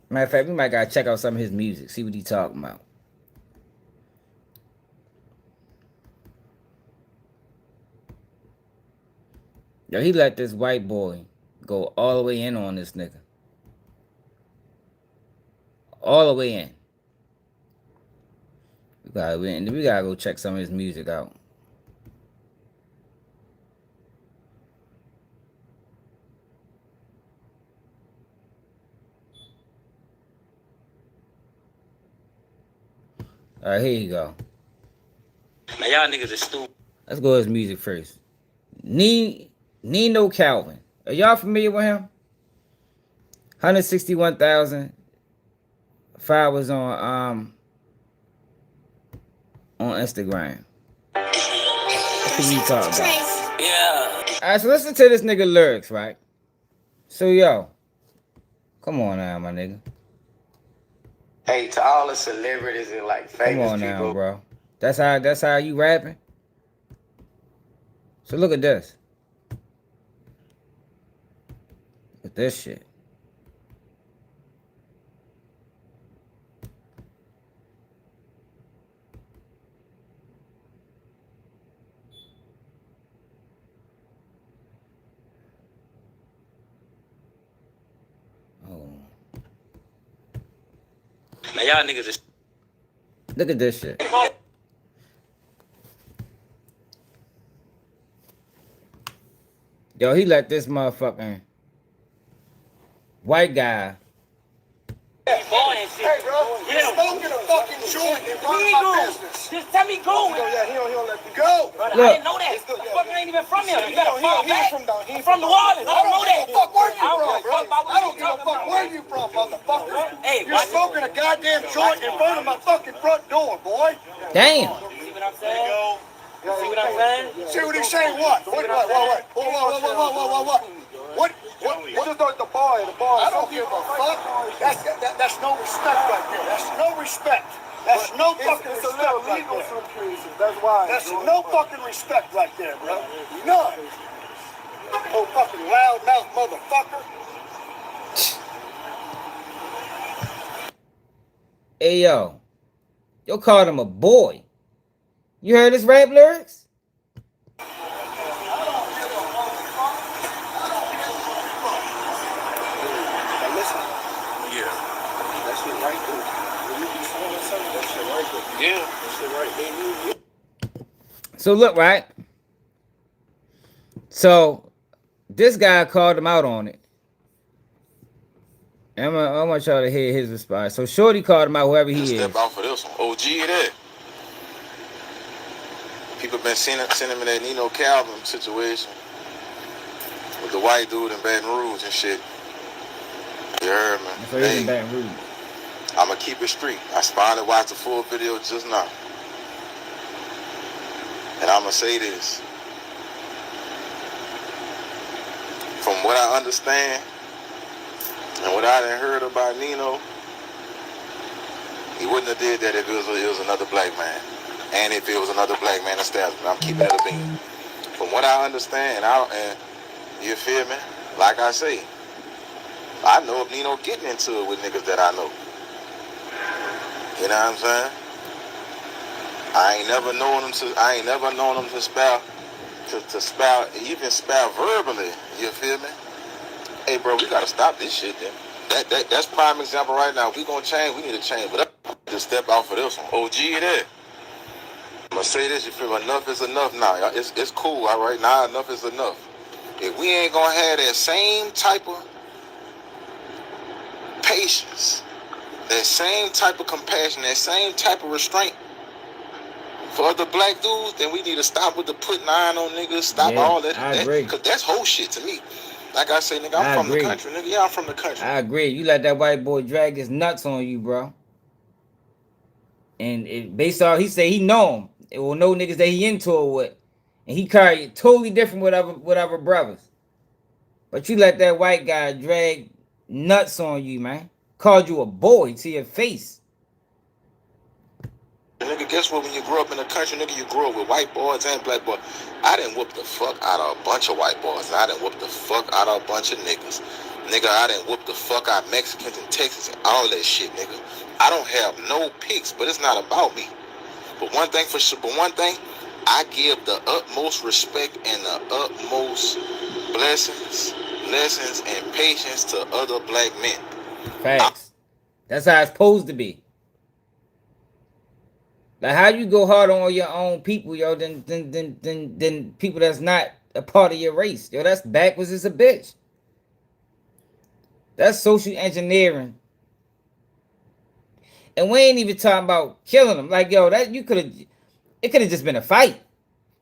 Matter of fact, we might gotta check out some of his music, see what he talking about. Yo, he let this white boy go all the way in on this nigga. All the way in. We gotta go check some of his music out. Alright, here you go.
Man, y'all niggas is stupid.
Let's go to his music first. Nino Calvin. Are y'all familiar with him? 161,000 followers on Instagram. That's what we talking about. Yeah. Alright, so listen to this nigga lyrics, right? So yo, come on now, my nigga.
Hey, to all the celebrities and like
Come
famous
on now,
people.
bro. That's how you rapping. So look at this. Look at this shit. Oh.
Man, y'all niggas just
Look at this shit. Yo, he let this motherfucking white guy.
Hey, bro, you're smoking a fucking joint and running my business.
Just tell me go.
Yeah, he don't let me go.
Brother,
Look.
I didn't know that. The fuck, I ain't even from here. You gotta fall back.
He
From New Orleans. I don't know that.
give a fuck where you
I don't
from,
give a
bro.
fuck about what
I don't
you
give a
talking
fuck
about.
where you from, motherfucker.
Hey,
You're
what?
smoking a goddamn joint in front of my fucking front door, boy.
Damn.
See what I'm saying? See what I'm saying?
See what he's saying? What? What? Just at the bar. I don't give a fuck. That's no respect right there. That's no respect. That's no fucking respect right there. That's why. That's no fucking respect right there, bro. None. Oh, fucking loudmouth motherfucker.
Hey yo. Yo called him a boy. You heard his rap lyrics? So look, right? So this guy called him out on it. And I want y'all to hear his response. So Shorty called him out, whoever he is.
Step out for this one. OG it. People been sending me that Nino Calvin situation with the white dude in Baton Rouge and shit. You heard me?
So he's in Baton Rouge.
I'ma keep it street. I finally watched the full video just now. And I'ma say this. From what I understand and what I done heard about Nino, he wouldn't have did that if it was another black man. And if it was another black man establishment. I'm keeping it a bean. From what I understand, and you feel me? Like I say, I know if Nino getting into it with niggas that I know. You know what I'm saying? I ain't never known him to spell even spell verbally. You feel me? Hey bro, we gotta stop this shit then. That's prime example right now. We gonna change, we need to change. But just step out for this one. OG it. I'm gonna say this, you feel enough is enough now. It's cool, all right? Now enough is enough. If we ain't gonna have that same type of patience, that same type of compassion, that same type of restraint for other black dudes, then we need to stop with the putting iron on niggas, stop all that.
I agree.
Cause that's whole shit to me. Like I say, nigga, I'm from the country, nigga. Yeah, I'm from the country.
I agree. You let that white boy drag his nuts on you, bro. And based on he say he know him. It will know niggas that he into it with. And he carry it totally different with other brothers. But you let that white guy drag nuts on you, man. Called you a boy to your face.
Nigga, guess what? When you grow up in the country, nigga, you grow up with white boys and black boys. I done whoop the fuck out of a bunch of white boys. And I done whoop the fuck out of a bunch of niggas. Nigga, I done whoop the fuck out of Mexicans and Texans and all that shit, nigga. I don't have no pics, but it's not about me. But one thing, I give the utmost respect and the utmost blessings, lessons, and patience to other black men.
Facts. That's how it's supposed to be. Like how you go hard on your own people, yo, than people that's not a part of your race. Yo, that's backwards as a bitch. That's social engineering. And we ain't even talking about killing them. Like, yo, it could have just been a fight.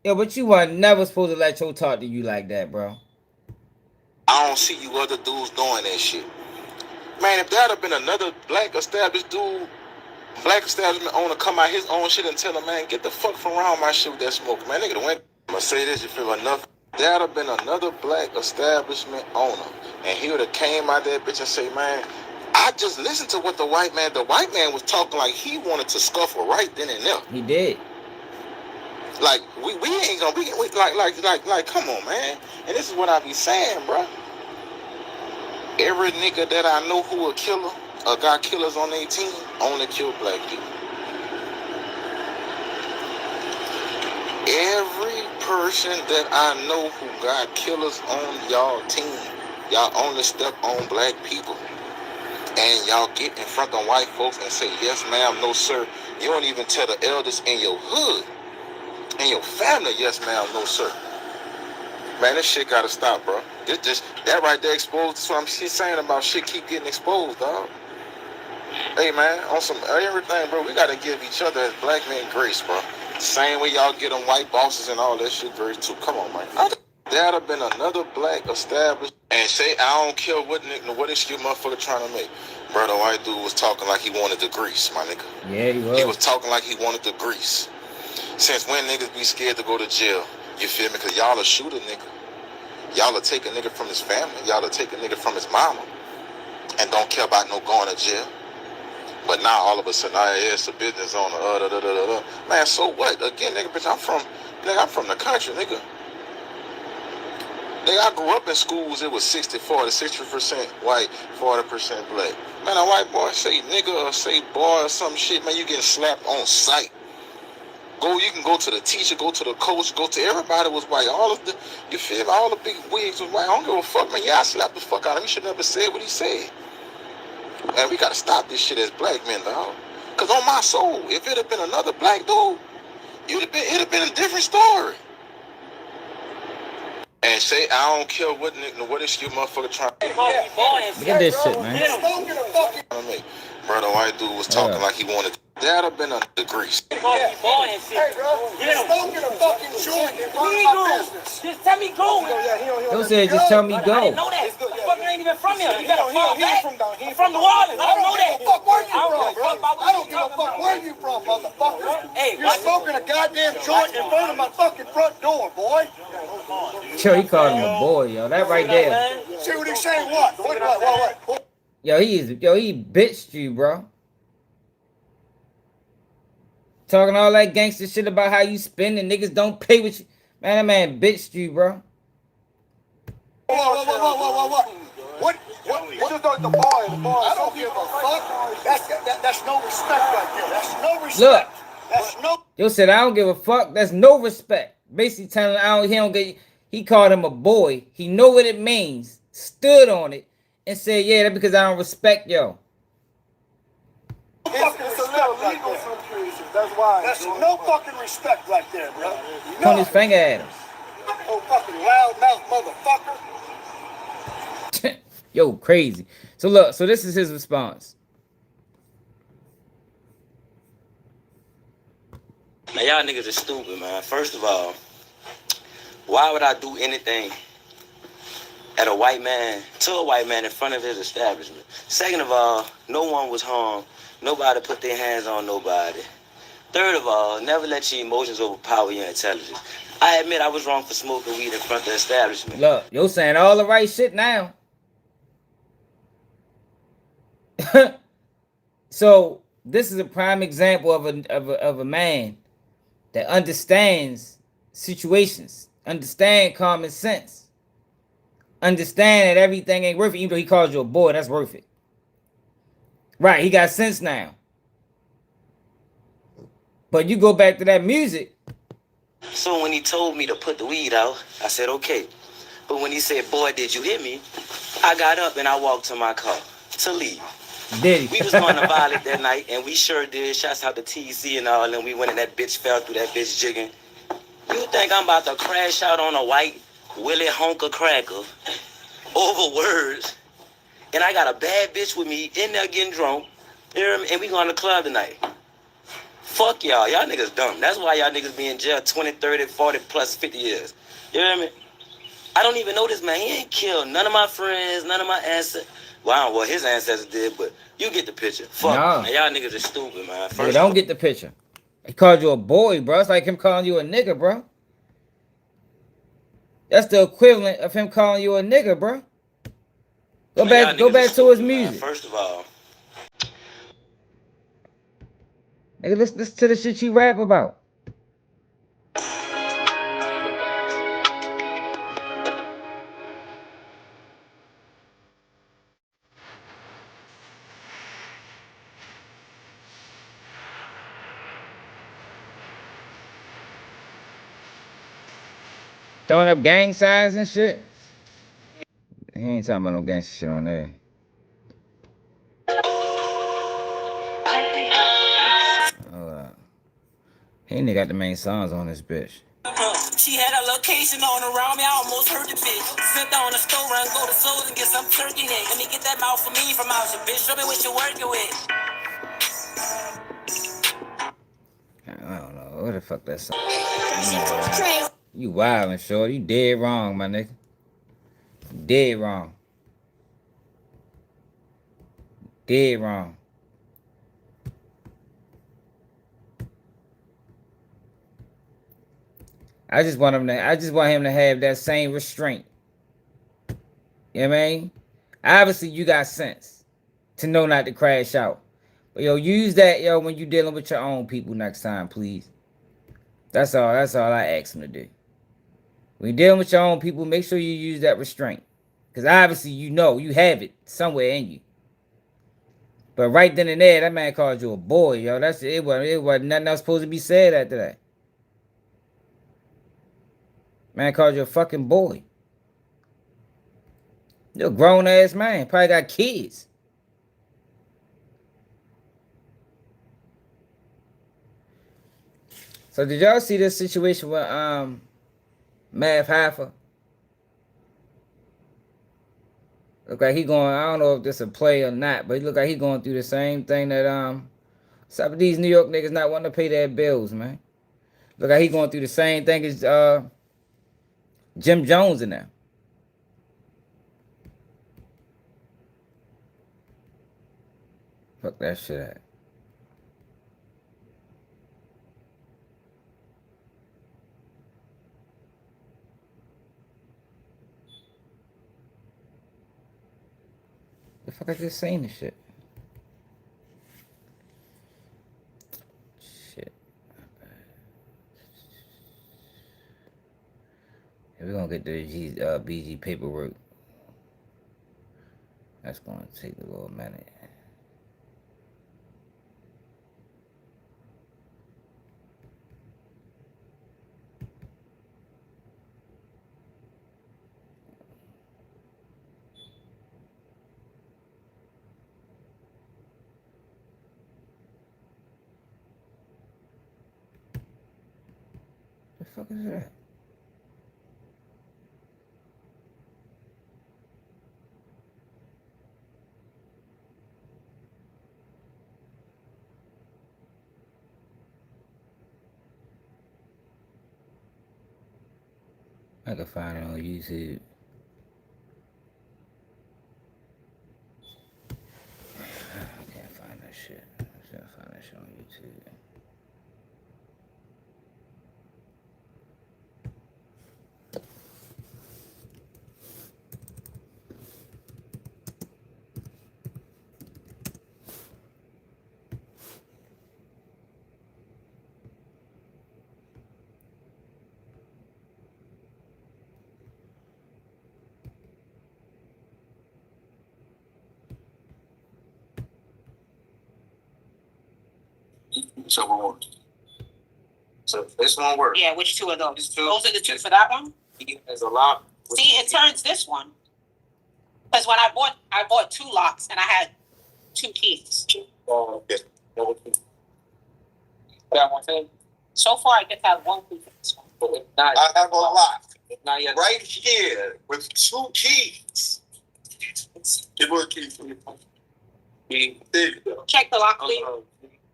Yo, but you were never supposed to let your talk to you like that, bro.
I don't see you other dudes doing that shit. Man, if that had been another black established dude, black establishment owner come out his own shit and tell him, man, get the fuck from around my shit with that smoke, man. Nigga went. I'm gonna say this, you feel enough? That'd have been another black establishment owner, and he would have came out that bitch and say, man, I just listened to what the white man was talking like he wanted to scuffle right then and there.
He did.
Like we ain't gonna be like come on, man. And this is what I be saying, bro. Every nigga that I know who a killer or got killers on their team only kill black people. Every person that I know who got killers on y'all team, y'all only step on black people. And y'all get in front of white folks and say, yes, ma'am, no, sir. You don't even tell the elders in your hood, in your family, yes, ma'am, no, sir. Man, this shit gotta stop, bro. It just, that right there exposed. That's what I'm saying about shit keep getting exposed, dog. Hey, man, on some everything, bro, we gotta give each other as black men grace, bro. Same way y'all get them white bosses and all that shit grace, too. Come on, man. That'd have been another black established and say, I don't care what nigga, what excuse motherfucker trying to make. Bro, the white dude was talking like he wanted the grease, my nigga.
Yeah, he was.
He was talking like he wanted the grease. Since when niggas be scared to go to jail? You feel me? Because y'all will shoot a nigga. Y'all will take a nigga from his family. Y'all will take a nigga from his mama. And don't care about no going to jail. But now all of a sudden, it's a business on the Man, so what? Again, nigga, bitch, I'm from the country, nigga. Nigga, I grew up in schools, it was 60-40, 60% white, 40% black. Man, a white boy say nigga or say boy or some shit, man, you getting slapped on sight. You can go to the teacher, go to the coach, go to everybody was white. All of the, you feel me? All the big wigs was white. I don't give a fuck, man. Yeah, I slapped the fuck out of him. He should never said what he said. Man, we gotta stop this shit as black men, dog. Cause on my soul, if it had been another black dude, it'd have been a different story. And say, I don't care what nigga, what excuse motherfucker trying to
Look at this shit, man.
make. Bro, the white dude was talking like he wanted. That'd have been the grease.
Hey, bro, you're smoking a fucking joint in front of my business.
Just tell me go.
Yo said, just tell me
I
go.
didn't know that. Fuck, ain't even from here. You gotta fall back. I'm from New Orleans. I don't know that.
Fuck, where you from, bro? I don't give a fuck where you from, motherfucker.
Hey,
you're smoking a goddamn joint in front of my fucking front door, boy.
Yo, he called him a boy, yo. That right there.
See what he's saying? What?
Yo, he bitched you, bro. Talking all that gangster shit about how you spend and niggas don't pay with you. Man, that man bitched you, bro.
What? What is the boy? I don't give a fuck. That's no respect right there. That's no respect.
Look.
That's no.
Yo said, I don't give a fuck. That's no respect. Basically telling him, he called him a boy. He know what it means. Stood on it and said, yeah, that's because I don't respect yo.
It's a little legal some cases. That's why. That's no fucking respect right there, bro.
Point his finger at him.
Oh, fucking loudmouth motherfucker.
Yo, crazy. So look, so this is his response.
Now y'all niggas are stupid, man. First of all, why would I do anything to a white man in front of his establishment? Second of all, no one was harmed. Nobody put their hands on nobody. Third of all, never let your emotions overpower your intelligence. I admit I was wrong for smoking weed in front of the establishment.
Look, you're saying all the right shit now. So this is a prime example of a man that understands situations, understand common sense, understand that everything ain't worth it. Even though he calls you a boy, that's worth it. Right, he got sense now. But you go back to that music.
So when he told me to put the weed out, I said, okay. But when he said, boy, did you hear me? I got up and I walked to my car to leave.
Did he?
We was going to Violet that night, and we sure did. Shouts out to TC and all, and we went in that bitch, fell through that bitch jigging. You think I'm about to crash out on a white Willie Honker cracker over words? And I got a bad bitch with me in there getting drunk. You hear me? And we going to the club tonight. Fuck y'all. Y'all niggas dumb. That's why y'all niggas be in jail 20, 30, 40 plus 50 years. You hear me? I don't even know this man. He ain't killed none of my friends, none of my ancestors. Well, what his ancestors did, but you get the picture. Fuck,
Nah.
man. Y'all niggas is stupid, man.
Nigga, don't get the picture. He called you a boy, bro. It's like him calling you a nigga, bro. That's the equivalent of him calling you a nigga, bro. Go back to his music.
Man. First of all,
Nigga, listen to the shit you rap about. Throwing up gang signs and shit. He ain't talking about no gangster shit on there. He ain't got the main songs on this bitch.
She had a location on around me, I almost heard the bitch. Sent her on a store run, go to Souls and get some turkey neck. Let me get that mouth for me from out your bitch. Show me what you're working with.
I don't know. What the fuck that song? You wildin', short. You dead wrong, my nigga. Dead wrong. Dead wrong. I just want him to have that same restraint. You know what I mean? Obviously, you got sense to know not to crash out. But yo, use that, yo, when you dealing with your own people next time, please. That's all I ask him to do. When you're dealing with your own people, make sure you use that restraint. Because obviously you know you have it somewhere in you. But right then and there, that man called you a boy, yo. It wasn't nothing else supposed to be said after that. Man called you a fucking boy. You're a grown ass man. Probably got kids. So did y'all see this situation with Mav Hoffa? Look like he going, I don't know if this a play or not, but it look like he going through the same thing that some of these New York niggas not wanting to pay their bills, man. Look like he going through the same thing as Jim Jones in there. Fuck that shit out. The fuck I just saying this shit? Shit. Yeah, we're gonna get the BG paperwork. That's gonna take a little minute. The fuck is that? I can find it on YouTube. I can't find that shit. I should find that shit on YouTube.
So this one works.
Yeah, which two of those?
These two.
Those are the two for that one?
There's a lot.
See, it turns this one. Because when I bought two locks and I had two keys.
Yes.
That one thing? So far, I just have one key for this one.
I have a lot. Not yet. Right here with two keys. Give me a key for me. There you go.
Check the lock, please.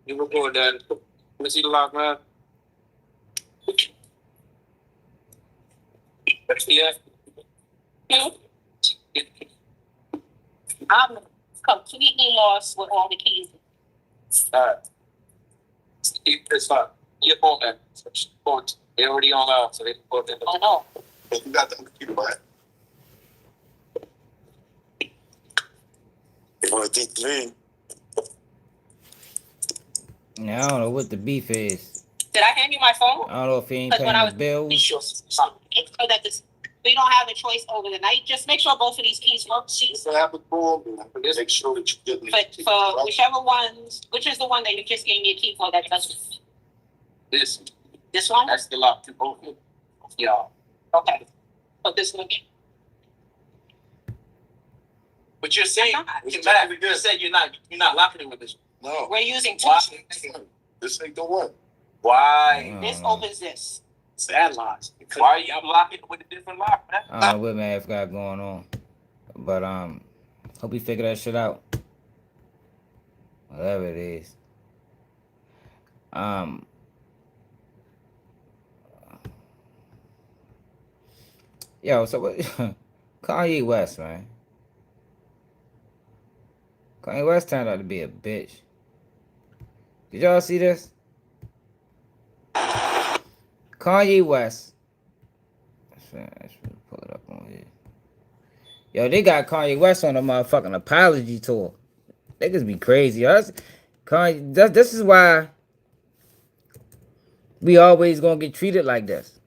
You record that. Let me see the lock, man.
Yeah. I'm completely lost with all the keys. It's not. Your phone, man. They're already on so they can put it. Oh, no.
You got the computer, right? It was D3.
Now, I don't know what the beef is.
Did I hand you my phone?
I don't know if he ain't paying the bills.
Make sure that we don't have a choice over the night. Just make sure both of these keys work.
If I have a call, make sure that you get me.
For whichever ones, which is the one that you just gave me a key for that doesn't. This one?
That's the lock to both of them.
Yeah. Okay. Put this one in.
But you're saying, you said you're not locking it with this.
No.
We're using two.
Why?
This ain't the one.
Why?
This opens this.
Sad locks. Why are you unlocking it with a different lock, man?
I don't know what man got going on. But hope he figure that shit out. Whatever it is. Yo, so what Kanye West, man. Kanye West turned out to be a bitch. Did y'all see this? Kanye West. Let's pull it up on here. Yo, they got Kanye West on a motherfucking apology tour. Niggas be crazy. Kanye, this is why we always gonna get treated like this.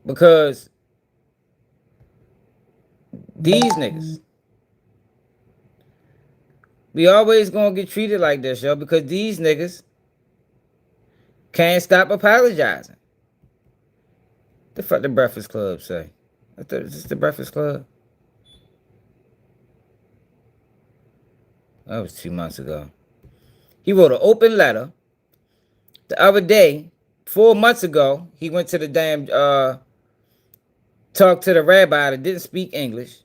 Because these niggas, we always gonna get treated like this, yo, because these niggas can't stop apologizing. The fuck the Breakfast Club say? Is this the Breakfast Club? That was 2 months ago. He wrote an open letter. The other day, 4 months ago, he went to the damn, talked to the rabbi that didn't speak English.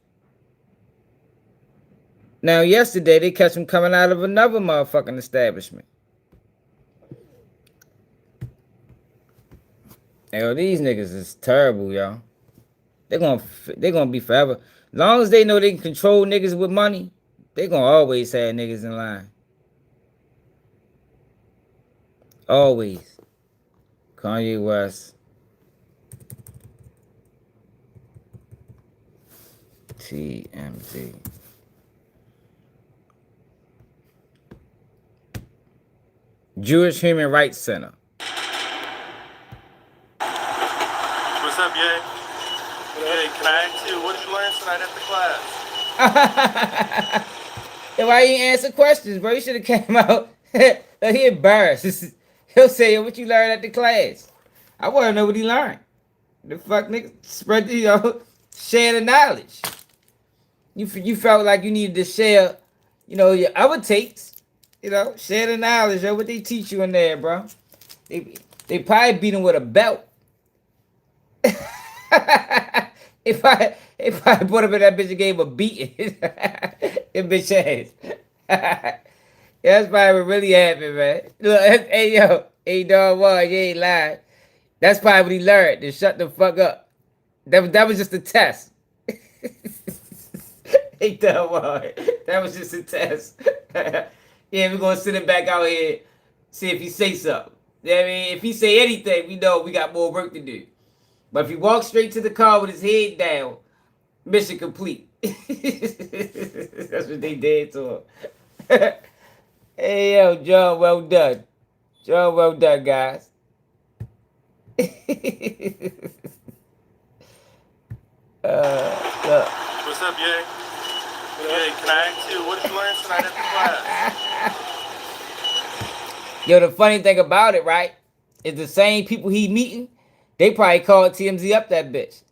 Now, yesterday, they catch him coming out of another motherfucking establishment. Yo, these niggas is terrible, y'all. They're gonna be forever. Long as they know they can control niggas with money, they gonna always have niggas in line. Always. Kanye West. TMZ. Jewish Human Rights Center.
What's up, Ye? Hey, can I ask you, what did you learn tonight at the class?
Why you ain't answer questions, bro? You should have came out. He embarrassed. He'll say, what you learned at the class? I want to know what he learned. The fuck, nigga? Spread, share the knowledge. You felt like you needed to share, your other takes. Share the knowledge, yo. What they teach you in there, bro? They probably beat him with a belt. If I put him in that bitch and gave him a beating, that bitch ass. That's probably what really happened, man. Look, hey dog, boy, you ain't lying. That's probably what he learned. To shut the fuck up. That was just a test. Hey dog, boy, that was just a test. Yeah, we're gonna send him back out here, see if he say something. I mean, if he say anything, we know we got more work to do. But if he walks straight to the car with his head down, mission complete. That's what they did to him. Hey, yo, John, well done. John, well done, guys. Look.
What's up, Ye? Hey, can I ask you, what did you learn tonight at the class?
Yo, the funny thing about it, right, is the same people he meeting, they probably called TMZ up that bitch.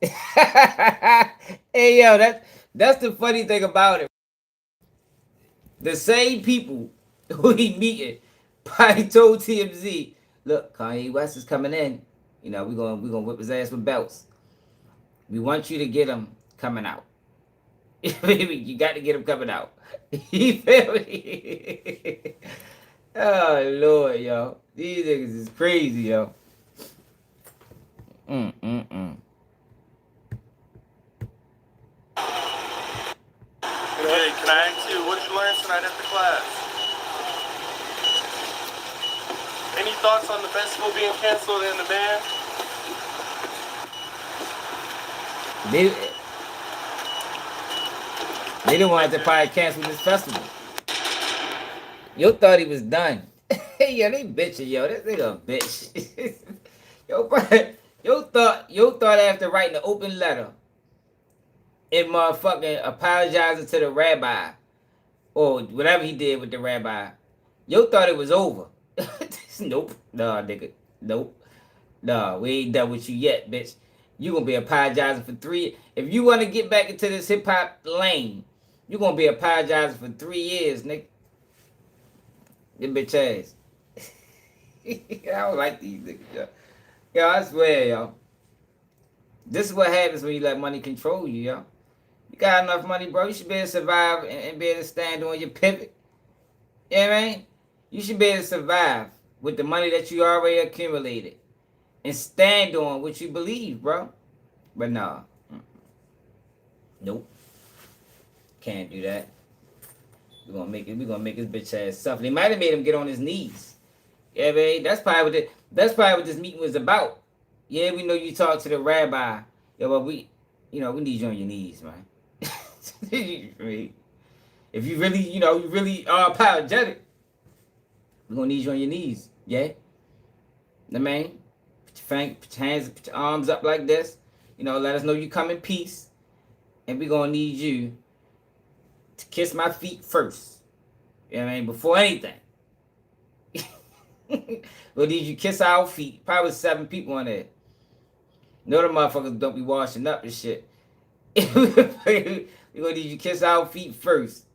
Hey, yo, that's the funny thing about it. The same people who he meeting probably told TMZ, look, Kanye West is coming in. We're gonna whip his ass with belts. We want you to get him coming out. You got to get him coming out. You feel me? Oh, Lord, yo. These niggas is crazy, yo.
festival being canceled and the band?
They didn't want to probably cancel this festival. Yo thought he was done. Yo, they bitching, yo. This nigga a bitch. Yo, bro, yo thought after writing an open letter and motherfucking apologizing to the rabbi or whatever he did with the rabbi, yo thought it was over. Nope. Nah, nigga. Nope. Nah, we ain't done with you yet, bitch. You gonna be apologizing for 3. If you wanna get back into this hip hop lane, you gonna be apologizing for 3 years, nigga. Your bitch ass. I don't like these niggas, yo. Yo, I swear, yo. This is what happens when you let money control you, yo. You got enough money, bro. You should be able to survive and be able to stand on your pivot. You know what I mean? You should be able to survive with the money that you already accumulated and stand on what you believe, bro. But nah. Nope. Can't do that. We're gonna make his bitch ass suffer. They might have made him get on his knees. Yeah, man. That's probably what this meeting was about. Yeah, we know you talked to the rabbi. Yeah, but we need you on your knees, man. If you really are apologetic, we're gonna need you on your knees. Yeah? The man, put your hands, put your arms up like this. Let us know you come in peace. And we're gonna need you to kiss my feet first. You know what I mean? Before anything. We'll need you to kiss our feet. Probably 7 people on there. The motherfuckers don't be washing up and shit. We're gonna need you to kiss our feet first.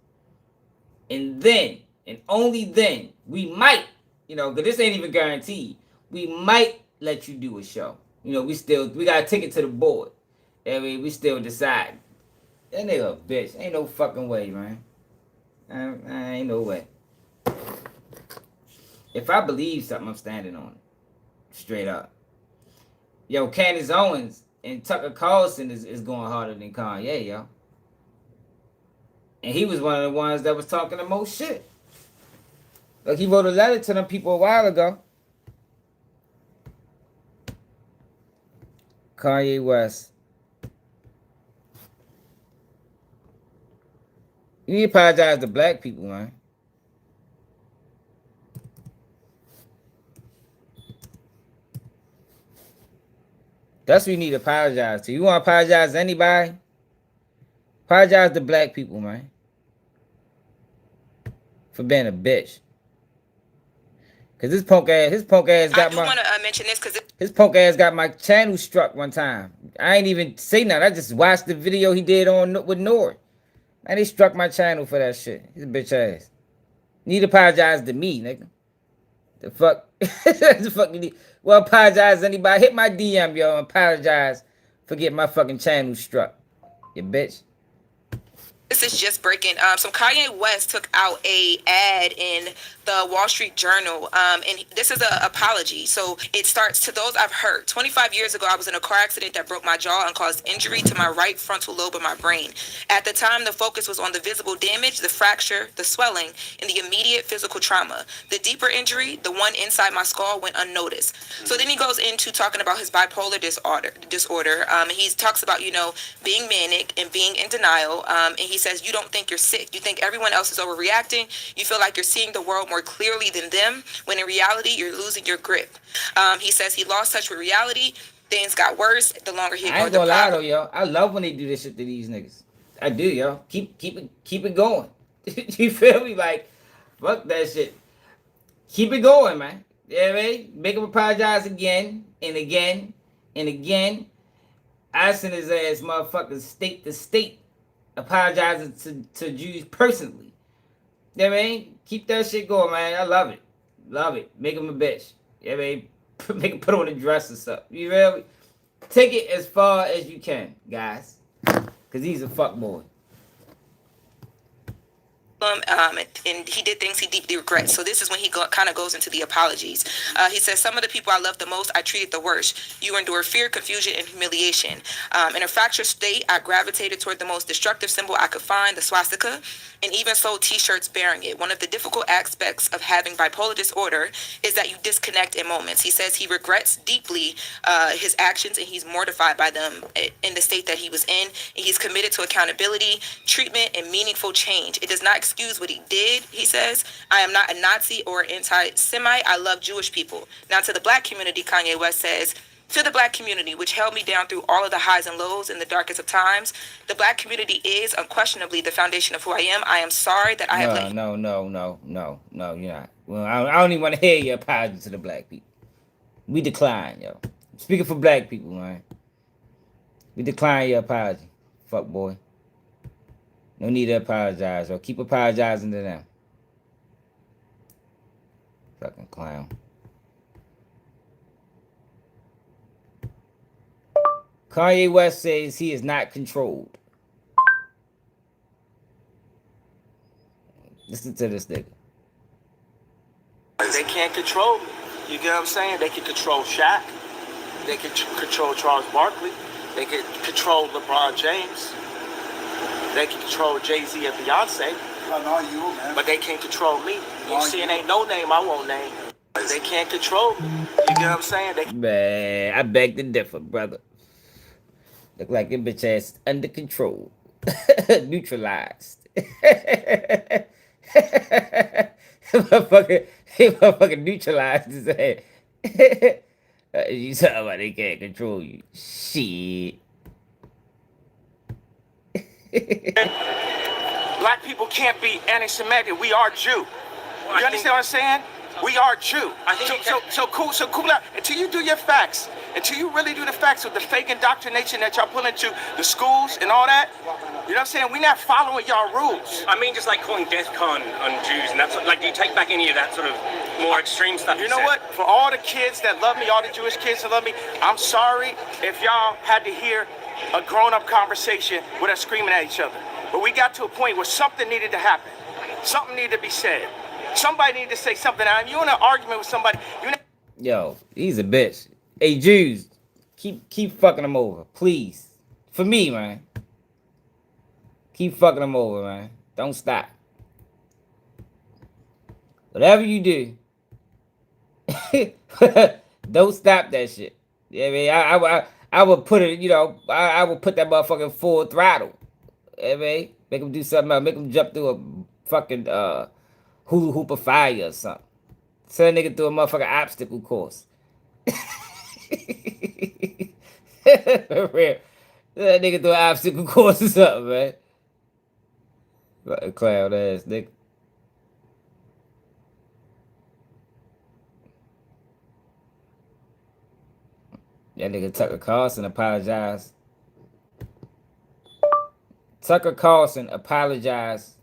And then, and only then, we might, because this ain't even guaranteed, we might let you do a show. We got a ticket to the board. I mean, we still decide. That nigga a bitch. Ain't no fucking way, man. Ain't no way. If I believe something, I'm standing on it. Straight up. Yo, Candace Owens and Tucker Carlson is going harder than Kanye, yo. And he was one of the ones that was talking the most shit. Like, he wrote a letter to them people a while ago. Kanye West. You need to apologize to black people, man. That's what you need to apologize to. You want to apologize to anybody? Apologize to black people, man. For being a bitch. Cause his punk ass got my. I do want to mention this because his punk ass got my channel struck one time. I ain't even say nothing. I just watched the video he did with Nord. And they struck my channel for that shit. He's a bitch ass. Need to apologize to me, nigga. The fuck? The fuck you need? Well, apologize to anybody. Hit my DM, yo, and apologize for getting my fucking channel struck. You bitch.
This is just breaking. So Kanye West took out a ad in the Wall Street Journal, and this is an apology. So it starts, "To those I've hurt. 25 years ago, I was in a car accident that broke my jaw and caused injury to my right frontal lobe of my brain. At the time, the focus was on the visible damage, the fracture, the swelling, and the immediate physical trauma. The deeper injury, the one inside my skull, went unnoticed." So then he goes into talking about his bipolar disorder. He talks about, being manic and being in denial. And he says, "You don't think you're sick. You think everyone else is overreacting. You feel like you're seeing the world more clearly than them, when in reality, you're losing your grip." He says he lost touch with reality. Things got worse the longer he ignored the problem. I ain't gonna lie though, yo. I love when they do this shit to these niggas. I do, yo. Keep it going. You feel me? Like, fuck that shit. Keep it going, man. You know what I mean? Make him apologize again and again and again. I send his ass motherfuckers state to state apologizing to Jews personally. You know what I mean? Keep that shit going, man. I love it. Love it. Make him a bitch. You know what I mean? Make him put on a dress or something. You really take it as far as you can, guys. Because he's a fuckboy.
and he did things he deeply regrets. So this is when he kind of goes into the apologies. He says, some of the people I loved the most, I treated the worst. You endure fear, confusion, and humiliation. In a fractured state, I gravitated toward the most destructive symbol I could find, the swastika, and even sold t-shirts bearing it. One of the difficult aspects of having bipolar disorder is that you disconnect in moments. He says he regrets deeply his actions, and he's mortified by them in the state that he was in. And he's committed to accountability, treatment, and meaningful change. It does not excuse what he did, he says. I am not a Nazi or anti-Semite. I love Jewish people. Now, to the black community, Kanye West says, to the black community, which held me down through all of the highs and lows in the darkest of times, the black community is unquestionably the foundation of who I am. I am sorry that I have let you...
No, you're not. Well, I don't even want to hear your apology to the black people. We decline, yo. Speaking for black people, man. We decline your apology, fuck boy. No need to apologize, or keep apologizing to them. Fucking clown. Kanye West says he is not controlled. Listen to this nigga.
They can't control me. You get what I'm saying? They can control Shaq. They can control Charles Barkley. They can control LeBron James. They can control Jay-Z and Beyonce.
Not you, man.
But they can't control me. You see, it ain't no name I won't name. They can't control me. You get what I'm saying?
Man, I beg to differ, brother. Look like your bitch ass is under control. Neutralized. Motherfucker neutralized his ass. You talking about they can't control you. Shit.
Black people can't be anti-Semitic. We are Jew. You understand what I'm saying? We are Jew. So cool out. Until you do your facts, until you really do the facts with the fake indoctrination that y'all pull into the schools and all that, you know what I'm saying? We're not following y'all rules.
I mean, just like calling DEFCON on Jews and that sort of, like, do you take back any of that sort of more extreme stuff?
You know what? For all the kids that love me, all the Jewish kids that love me, I'm sorry if y'all had to hear a grown-up conversation with us screaming at each other. But we got to a point where something needed to happen. Something needed to be said. Somebody needed to say something. Now, if you're in an argument with somebody,
yo, he's a bitch. Hey, Jews, keep fucking him over, please. For me, man. Keep fucking him over, man. Don't stop. Whatever you do, don't stop that shit. Yeah, I mean, I would put it, you know, I would put that motherfucking full throttle. Yeah, man, make him do something else. Make him jump through a fucking hula hoop of fire or something. Send a nigga through a motherfucking obstacle course. For real. Send a nigga through an obstacle course or something, man. Fucking clown ass nigga. That nigga Tucker Carlson apologized. Tucker Carlson apologized.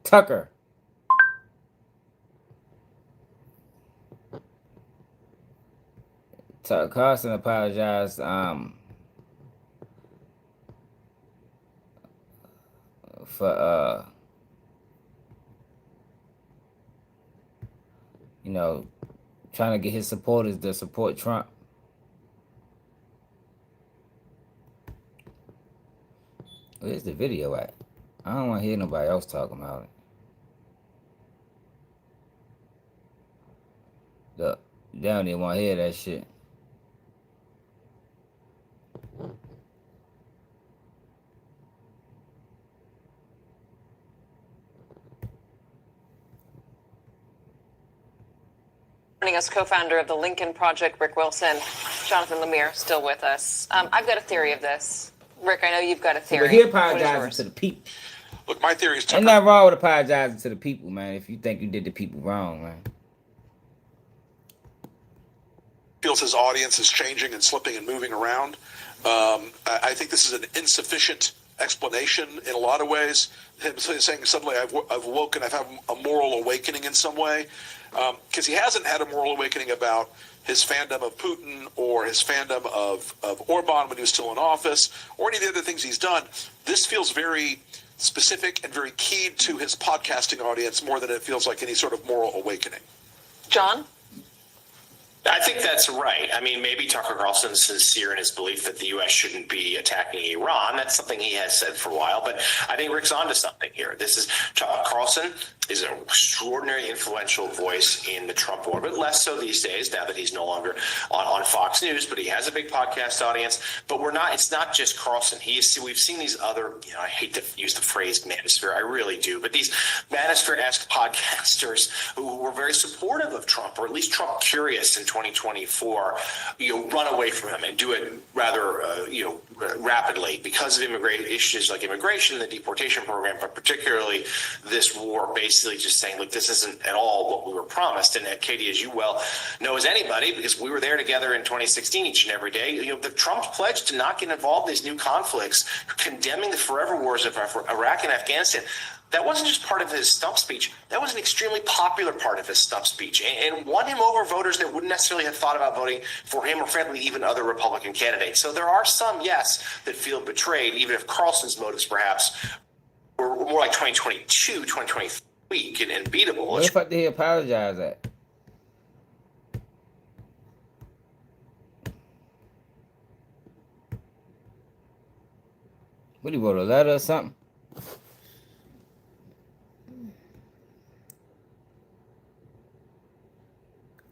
Tucker. Tucker Carlson apologized for you know, trying to get his supporters to support Trump. Where's the video at? I don't want to hear nobody else talking about it. Look, they don't even want to hear that shit.
Joining us, co-founder of the Lincoln Project, Rick Wilson. Jonathan Lemire, still with us. I've got a theory of this. Rick, I know you've got a theory.
But he apologizing to the people.
Look, my theory is
ain't nothing wrong with apologizing to the people, man, if you think you did the people wrong, man.
Feels his audience is changing and slipping and moving around. I think this is an insufficient explanation in a lot of ways. Him saying suddenly I've woken, I've had a moral awakening in some way. Because he hasn't had a moral awakening about his fandom of Putin or his fandom of Orban when he was still in office or any of the other things he's done. This feels very specific and very keyed to his podcasting audience more than it feels like any sort of moral awakening.
John?
I think that's right. I mean, maybe Tucker Carlson's sincere in his belief that the U.S. shouldn't be attacking Iran. That's something he has said for a while, but I think Rick's onto something here. Carlson is an extraordinary influential voice in the Trump orbit, less so these days now that he's no longer on Fox News, but he has a big podcast audience. But it's not just Carlson. We've seen these other, I hate to use the phrase manosphere, I really do, but these manosphere-esque podcasters who were very supportive of Trump, or at least Trump curious in 2024, run away from him and do it rather, rapidly because of issues like immigration, the deportation program, but particularly this war, basically just saying, look, this isn't at all what we were promised. And Katie, as you well know as anybody, because we were there together in 2016 each and every day, the Trump's pledge to not get involved in these new conflicts, condemning the forever wars of Iraq and Afghanistan, that wasn't just part of his stump speech. That was an extremely popular part of his stump speech and won him over voters that wouldn't necessarily have thought about voting for him or frankly even other Republican candidates. So there are some, yes, that feel betrayed, even if Carlson's motives perhaps were more like 2022, 2023 weak and beatable.
What the fuck did he apologize at? What, he wrote a letter or something?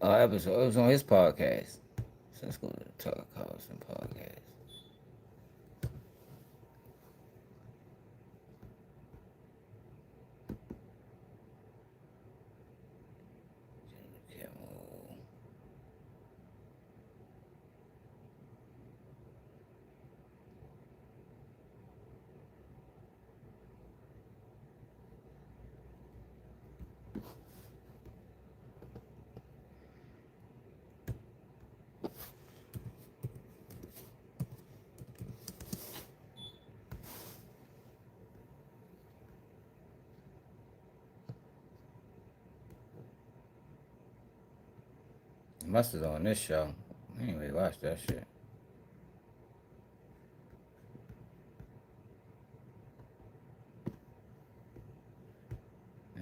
Oh, episode. It was on his podcast. So let's go to the Tucker Carlson podcast. Must have on this show. I ain't really watched that shit.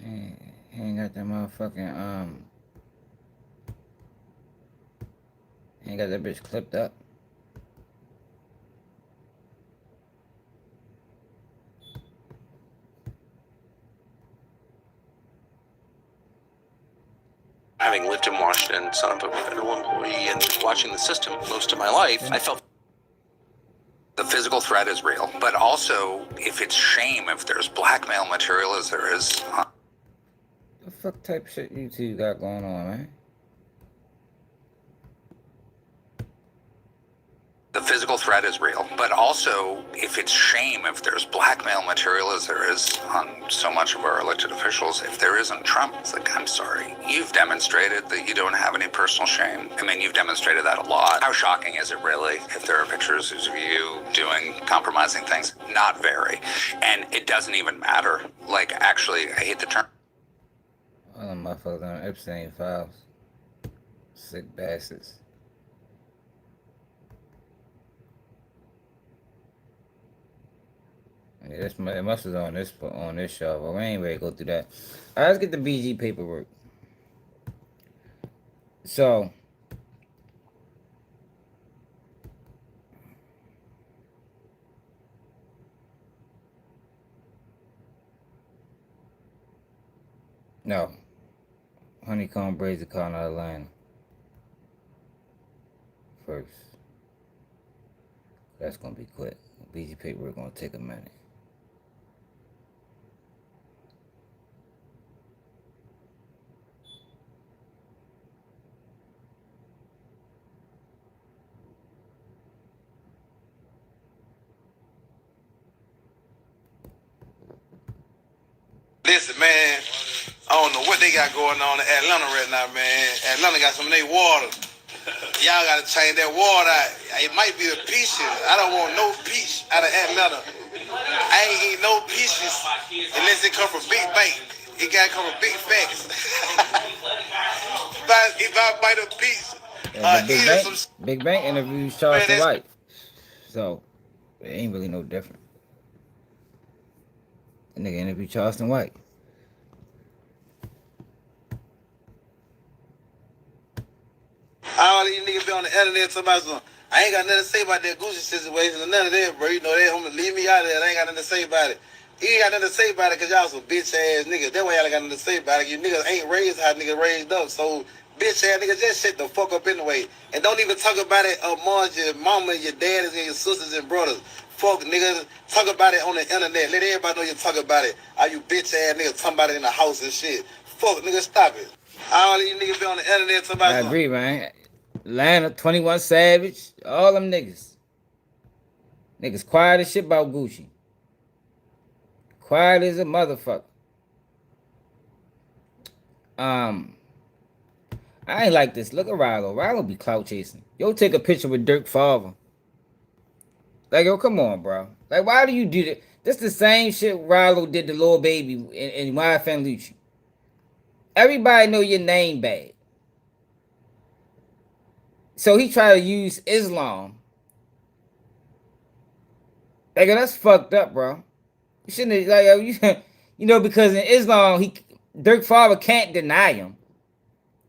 He ain't got that motherfucking he ain't got that bitch clipped up.
Having lived in Washington, son of a federal employee, and watching the system most of my life, I felt the physical threat is real. But also, if it's shame, if there's blackmail material as there is...
The fuck type shit you two got going on, man?
The physical threat is real, but also if it's shame, if there's blackmail material as there is on so much of our elected officials, if there isn't Trump, it's like, I'm sorry. You've demonstrated that you don't have any personal shame. I mean, you've demonstrated that a lot. How shocking is it really if there are pictures of you doing compromising things? Not very. And it doesn't even matter. Like, actually, I hate the term.
All them motherfuckers on Epstein files. Sick bastards. Yeah, it must have on this show, but we ain't ready to go through that. All right, let's get the BG paperwork. So, no, honeycomb braids are calling out Atlanta first. That's gonna be quick. BG paperwork gonna take a minute.
Listen, man, I don't know what they got going on in Atlanta right now, man. Atlanta got some of their water. Y'all got to change that water out. It might be the peaches. I don't want no peach out of Atlanta. I ain't eat no peaches unless it come from Big Bank. It got to come from Big Facts. If I bite a peach,
Big Bank interviews Charles Whyte. So, it ain't really no different. That nigga interviewed Charleston White.
All these niggas be on the internet talking about some, I ain't got nothing to say about that Gucci situation or none of that, bro. You know, they leave me out of there. I ain't got nothing to say about it. You ain't got nothing to say about it because y'all some bitch ass niggas. That's why y'all ain't got nothing to say about it. You niggas ain't raised how niggas raised up. So, bitch ass niggas, just shut the fuck up anyway. And don't even talk about it amongst your mama and your daddies and your sisters and brothers. Fuck niggas, talk about it on the internet. Let everybody know you talk about it. All you bitch ass niggas talking about it in the house and shit. Fuck niggas, stop it. All these niggas be on the internet talking about
I agree, man. Atlanta, 21 Savage, all them niggas. Niggas quiet as shit about Gucci. Quiet as a motherfucker. I ain't like this. Look at Rilo. Rilo be clout chasing. Yo, take a picture with Durk father. Like, yo, come on, bro. Like, why do you do that? This the same shit Rilo did to Lil Baby and YF and Lucci. Everybody know your name bad. So he tried to use Islam. Like, that's fucked up, bro. You shouldn't have, like, you know, because in Islam, Durk's father can't deny him.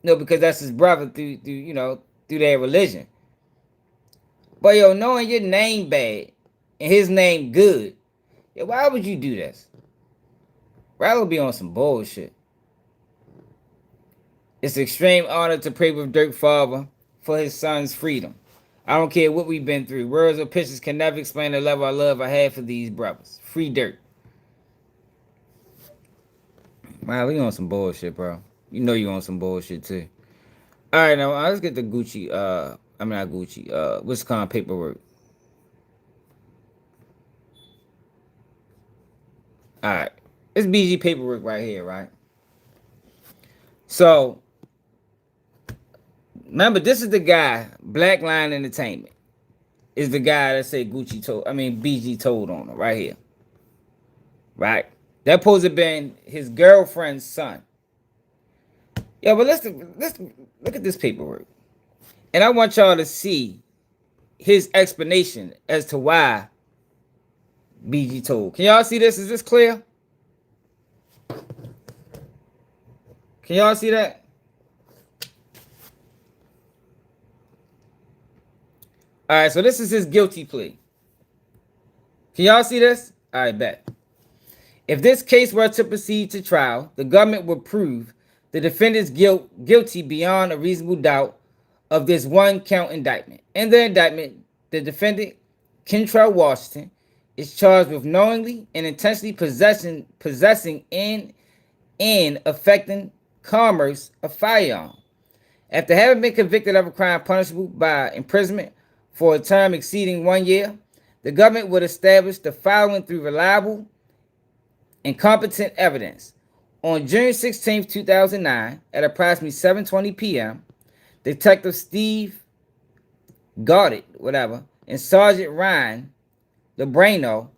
You know, because that's his brother through their religion. But, yo, knowing your name bad and his name good, yo, why would you do this? Rather be on some bullshit. It's an extreme honor to pray with Durk's father for his son's freedom. I don't care what we've been through. Words or pictures can never explain the level of love I have for these brothers. Free Durk. Wow, we on some bullshit, bro. You know you on some bullshit, too. All right, now, let's get the Gucci, not Gucci, Wisconsin paperwork. All right. It's BG paperwork right here, right? So, remember, this is the guy, Black Line Entertainment, is the guy that say BG told on him right here. Right? That supposed to have been his girlfriend's son. Yeah, but let's look at this paperwork. And I want y'all to see his explanation as to why BG told. Can y'all see this? Is this clear? Can y'all see that? All right, so this is his guilty plea. Can y'all see this? All right, bet. If this case were to proceed to trial, the government would prove the defendant's guilty beyond a reasonable doubt of this one count indictment. In the indictment, the defendant, Kentrell Washington, is charged with knowingly and intentionally possessing and affecting commerce of firearm. After having been convicted of a crime punishable by imprisonment for a term exceeding 1 year, the government would establish the following through reliable and competent evidence. On June 16, 2009, at approximately 7:20 p.m., Detective Steve Goddard, and Sergeant Ryan Lebrano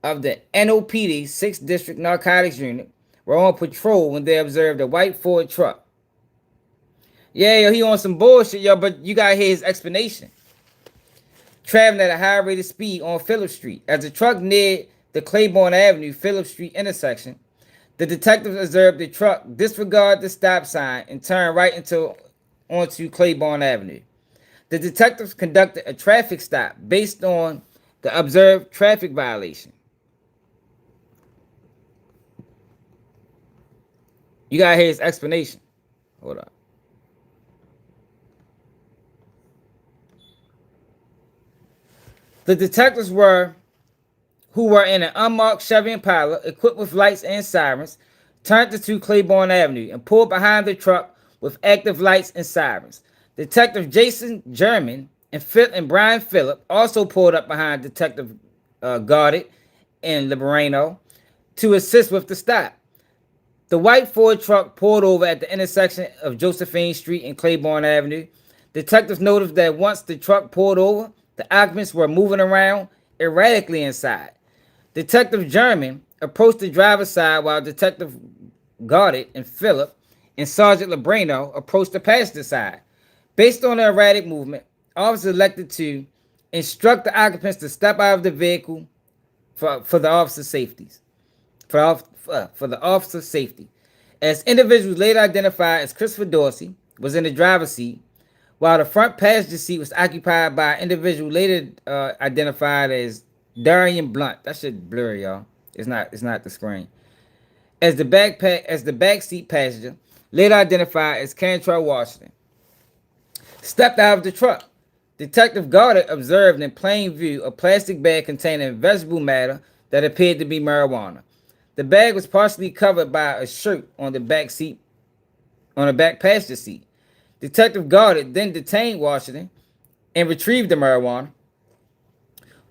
of the NOPD 6th District Narcotics Unit were on patrol when they observed a white Ford truck. Yeah, yo, he on some bullshit, yo, but you gotta hear his explanation. Traveling at a high rate of speed on Phillip Street. As the truck neared the Claiborne Avenue, Phillip Street intersection, the detectives observed the truck disregard the stop sign and turn right onto Claiborne Avenue. The detectives conducted a traffic stop based on the observed traffic violation. You gotta hear his explanation. Hold on. The detectives who were in an unmarked Chevy Impala equipped with lights and sirens, turned into Claiborne Avenue and pulled behind the truck with active lights and sirens. Detective Jason German and Brian Phillip also pulled up behind Detective Goddard and Lebrano to assist with the stop. The white Ford truck pulled over at the intersection of Josephine Street and Claiborne Avenue. Detectives noticed that once the truck pulled over, the occupants were moving around erratically inside. Detective German approached the driver's side while Detective Goddard and Phillip and Sergeant Lebrano approached the passenger side. Based on the erratic movement, officers elected to instruct the occupants to step out of the vehicle for the officers' safety. for the officer's safety. As individuals later identified as Christopher Dorsey was in the driver's seat, while the front passenger seat was occupied by an individual later identified as Darian Blunt. That shit blurry, y'all. It's not the screen. As the back seat passenger, later identified as Cantrell Washington, stepped out of the truck. Detective Goddard observed in plain view a plastic bag containing vegetable matter that appeared to be marijuana. The bag was partially covered by a shirt on the back passenger seat. Detective Goddard then detained Washington and retrieved the marijuana.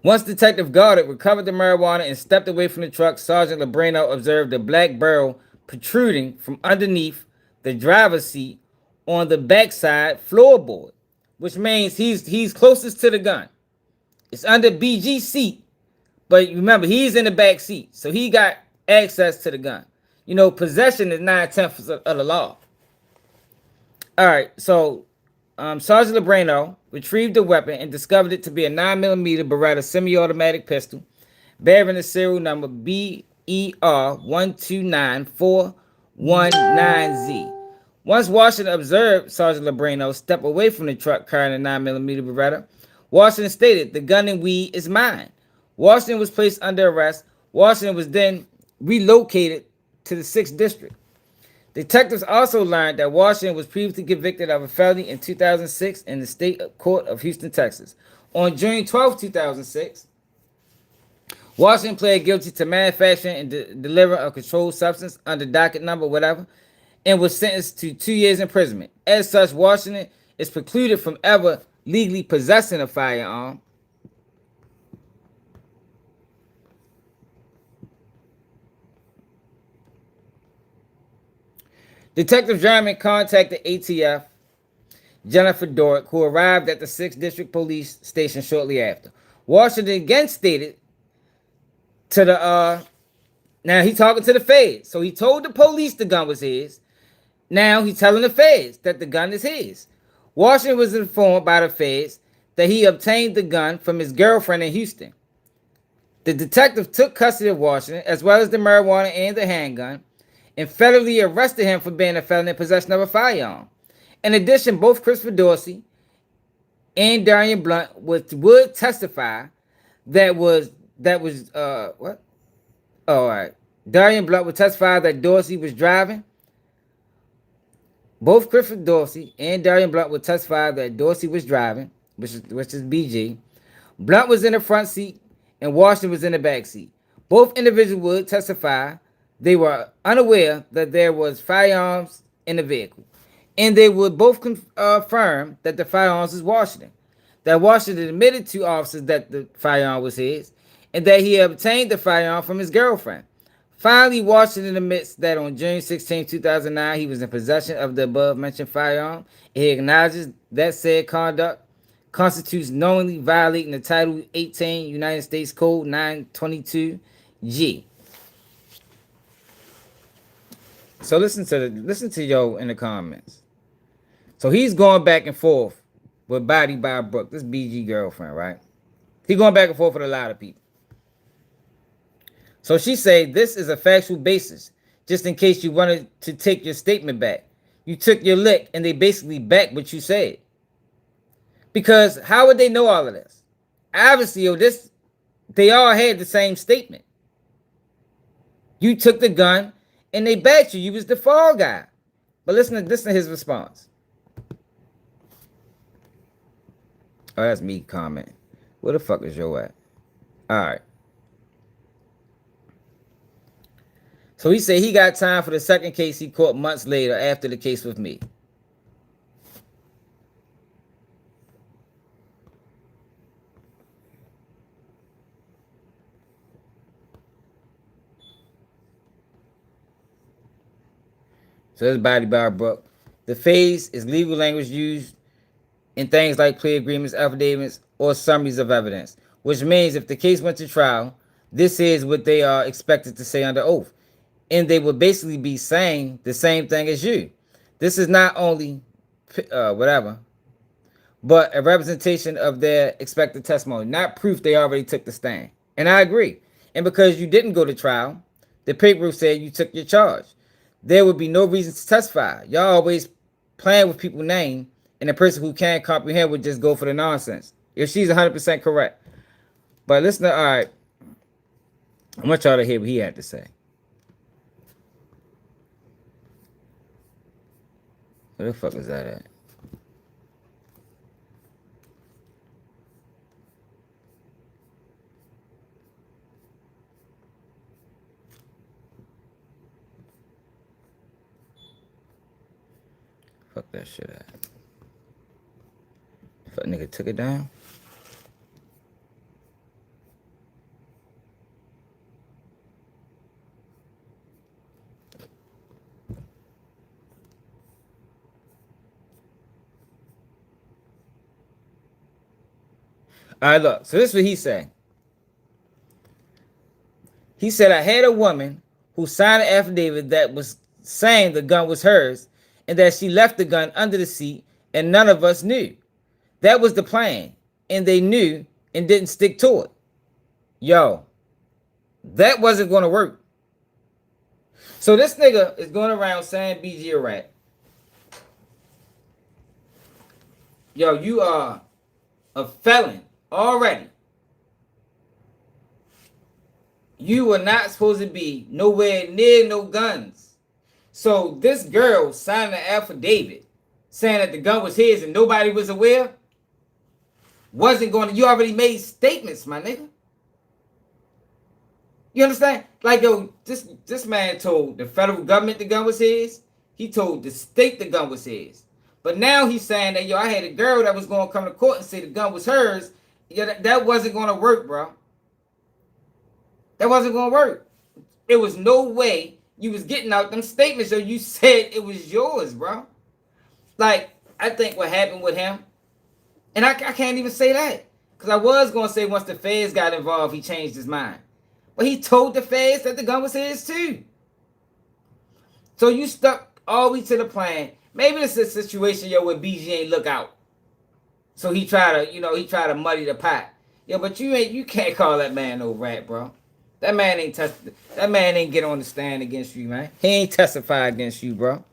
Once Detective Goddard recovered the marijuana and stepped away from the truck, Sergeant Labreno observed a black barrel protruding from underneath the driver's seat on the backside floorboard, which means he's closest to the gun. It's under BG's seat, but remember, he's in the back seat, so he got access to the gun. You know, possession is 9/10 of the law. All right, so Sergeant Labreno retrieved the weapon and discovered it to be a 9mm Beretta semi-automatic pistol bearing the serial number BER129419Z. Once Washington observed Sergeant Labreno step away from the truck carrying a 9mm Beretta, Washington stated, "The gun and weed is mine." Washington was placed under arrest. Washington was then relocated to the 6th District. Detectives also learned that Washington was previously convicted of a felony in 2006 in the State Court of Houston, Texas. On June 12, 2006, Washington pled guilty to manufacturing and delivering a controlled substance under docket number whatever, and was sentenced to 2 years imprisonment. As such, Washington is precluded from ever legally possessing a firearm. Detective German contacted ATF Jennifer Durk, who arrived at the 6th District Police Station shortly after. Washington again stated to the now he talking to the feds. So he told the police the gun was his. Now he's telling the feds that the gun is his. Washington was informed by the feds that he obtained the gun from his girlfriend in Houston. The detective took custody of Washington, as well as the marijuana and the handgun, and federally arrested him for being a felon in possession of a firearm. In addition, both Christopher Dorsey and Darian Blunt would testify that was what? Oh, all right. Darian Blunt would testify that Dorsey was driving. Both Christopher Dorsey and Darian Blunt would testify that Dorsey was driving, which is BG. Blunt was in the front seat and Washington was in the back seat. Both individuals would testify they were unaware that there was firearms in the vehicle, and they would both confirm that the firearms was Washington. That Washington admitted to officers that the firearm was his, and that he obtained the firearm from his girlfriend. Finally, Washington admits that on June 16, 2009, he was in possession of the above-mentioned firearm. He acknowledges that said conduct constitutes knowingly violating the Title 18 United States Code 922G. So listen to yo in the comments. So he's going back and forth with Body by Brooke, this BG girlfriend, right? He's going back and forth with a lot of people. So she said, this is a factual basis, just in case you wanted to take your statement back. You took your lick and they basically backed what you said. Because how would they know all of this? Obviously, they all had the same statement. You took the gun and they backed you. You was the fall guy. But listen to his response. Oh, that's me comment. Where the fuck is yo at? All right. So he said he got time for the second case he caught months later after the case with me. So this Body by Brooke. The phase is legal language used in things like plea agreements, affidavits, or summaries of evidence, which means if the case went to trial, this is what they are expected to say under oath. And they would basically be saying the same thing as you. This is not only but a representation of their expected testimony, not proof they already took the stand. And I agree. And because you didn't go to trial, The paper said you took your charge. There would be no reason to testify. Y'all always playing with people's name, and the person who can't comprehend would just go for the nonsense. If she's 100% correct. But listen to, all right, I want y'all to hear what he had to say. Where the fuck is that at? Fuck that shit at. Fuck nigga took it down. All right, look. So this is what he said. He said, I had a woman who signed an affidavit that was saying the gun was hers and that she left the gun under the seat and none of us knew. That was the plan. And they knew and didn't stick to it. Yo, that wasn't going to work. So this nigga is going around saying BG a rat. Yo, you are a felon already. You were not supposed to be nowhere near no guns. So this girl signed an affidavit saying that the gun was his and nobody was aware. Wasn't going to, you already made statements, my nigga. You understand? Like, yo, this man told the federal government the gun was his. He told the state the gun was his. But now he's saying that, yo, I had a girl that was going to come to court and say the gun was hers. Yeah, that wasn't going to work, bro. That wasn't going to work. There was no way you was getting out them statements, so you said it was yours, bro. Like, I think what happened with him, and I can't even say that, because I was going to say once the feds got involved, he changed his mind. But he told the feds that the gun was his too. So you stuck all the way to the plan. Maybe it's a situation, yo, where BG ain't look out. So he try to muddy the pot. Yo, but you can't call that man no rat, bro. That man ain't get on the stand against you, man. He ain't testify against you, bro.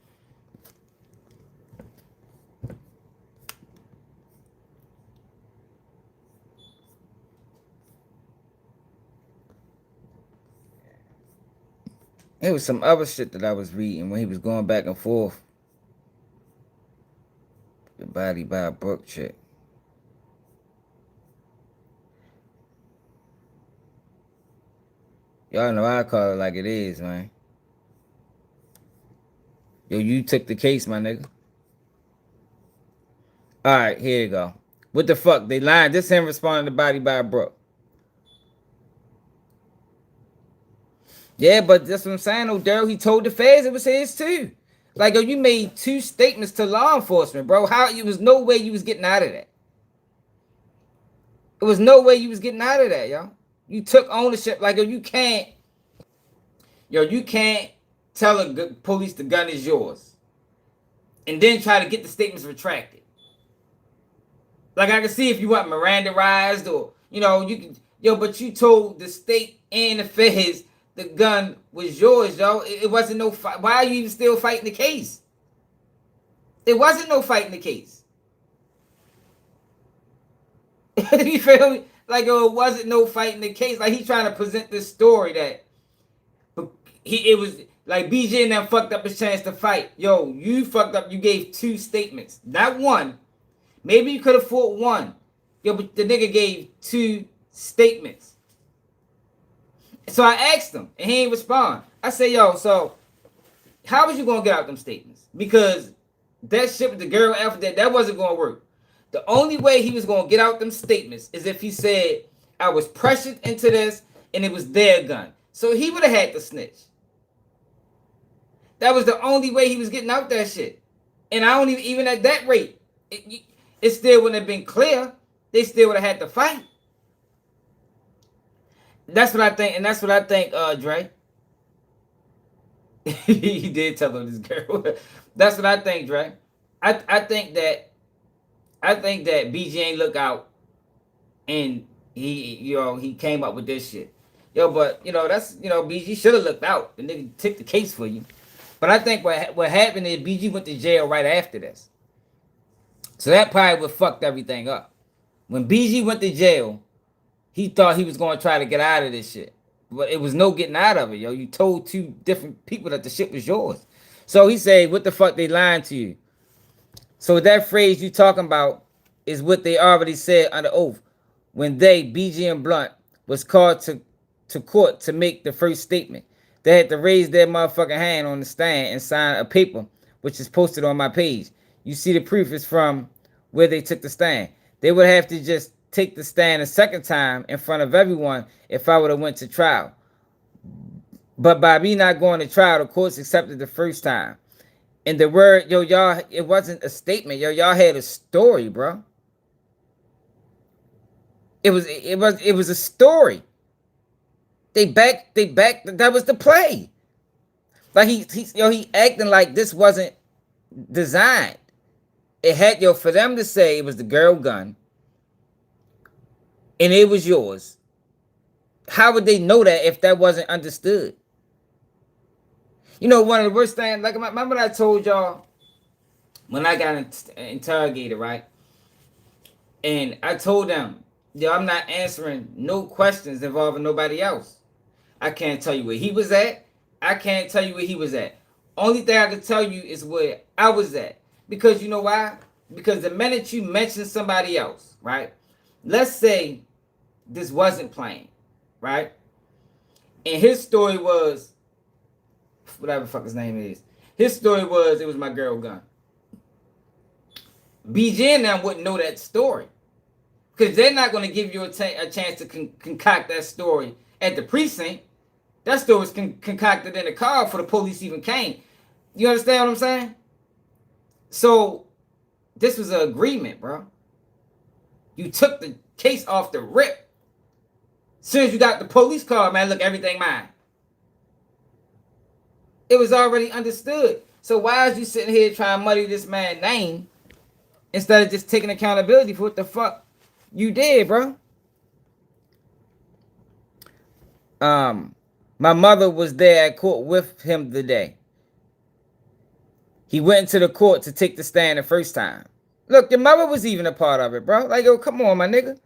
It was some other shit that I was reading when he was going back and forth. The body by a Burke chick. Y'all know I call it like it is, man. Yo, you took the case, my nigga. Alright, here you go. What the fuck? They lying. This him responding to body by a Burke. Yeah, but that's what I'm saying, Daryl. He told the feds it was his too. Like, yo, you made 2 statements to law enforcement, bro. It was no way you was getting out of that. It was no way you was getting out of that, yo. You took ownership. Like, yo, you can't tell the police the gun is yours and then try to get the statements retracted. Like, I can see if you want Mirandaized or, but you told the state and the feds the gun was yours, yo. It wasn't no fight. Why are you even still fighting the case? It wasn't no fighting the case. You feel me? Like, it wasn't no fighting the case. Like, he's trying to present this story that it was like BJ and them fucked up his chance to fight. Yo, you fucked up. You gave 2 statements, not one. Maybe you could have fought one. Yo, but the nigga gave 2 statements. So I asked him, and he ain't respond. I said, yo, so how was you going to get out them statements? Because that shit with the girl after that wasn't going to work. The only way he was going to get out them statements is if he said, I was pressured into this, and it was their gun. So he would have had to snitch. That was the only way he was getting out that shit. And I don't even at that rate, it still wouldn't have been clear. They still would have had to fight. That's what I think, and that's what I think, Dre. He did tell her this girl. That's what I think, Dre. I think that BG ain't look out, and he came up with this shit. Yo, but you know, that's BG should have looked out. The nigga took the case for you. But I think what happened is BG went to jail right after this. So that probably would fucked everything up. When BG went to jail, he thought he was going to try to get out of this shit. But it was no getting out of it, yo. You told two different people that the shit was yours. So he said, what the fuck they lying to you? So that phrase you talking about is what they already said under oath when they, BG and Blunt, was called to court to make the first statement. They had to raise their motherfucking hand on the stand and sign a paper, which is posted on my page. You see the proof is from where they took the stand. They would have to just take the stand a second time in front of everyone if I would have went to trial. But by me not going to trial, the courts accepted the first time. And the word, yo, y'all, it wasn't a statement, yo, y'all had a story, bro. It was a story. They back, that was the play. Like he acting like this wasn't designed. It had, for them to say it was the girl gun and it was yours. How would they know that if that wasn't understood? You know, one of the worst things, like, remember I told y'all when I got interrogated, right? And I told them, yo, I'm not answering no questions involving nobody else. I can't tell you where he was at. I can't tell you where he was at. Only thing I can tell you is where I was at. Because you know why? Because the minute you mention somebody else, right? Let's say this wasn't playing, right? And his story was, whatever the fuck his name is. His story was, it was my girl gun. BJ and them wouldn't know that story. Because they're not going to give you a chance to concoct that story at the precinct. That story was concocted in the car before the police even came. You understand what I'm saying? So, this was an agreement, bro. You took the case off the rip. As soon as you got the police car, man, look, everything mine. It was already understood. So why is you sitting here trying to muddy this man's name instead of just taking accountability for what the fuck you did, bro? My mother was there at court with him today. He went into the court to take the stand the first time. Look, your mother was even a part of it, bro. Like, yo, come on, my nigga.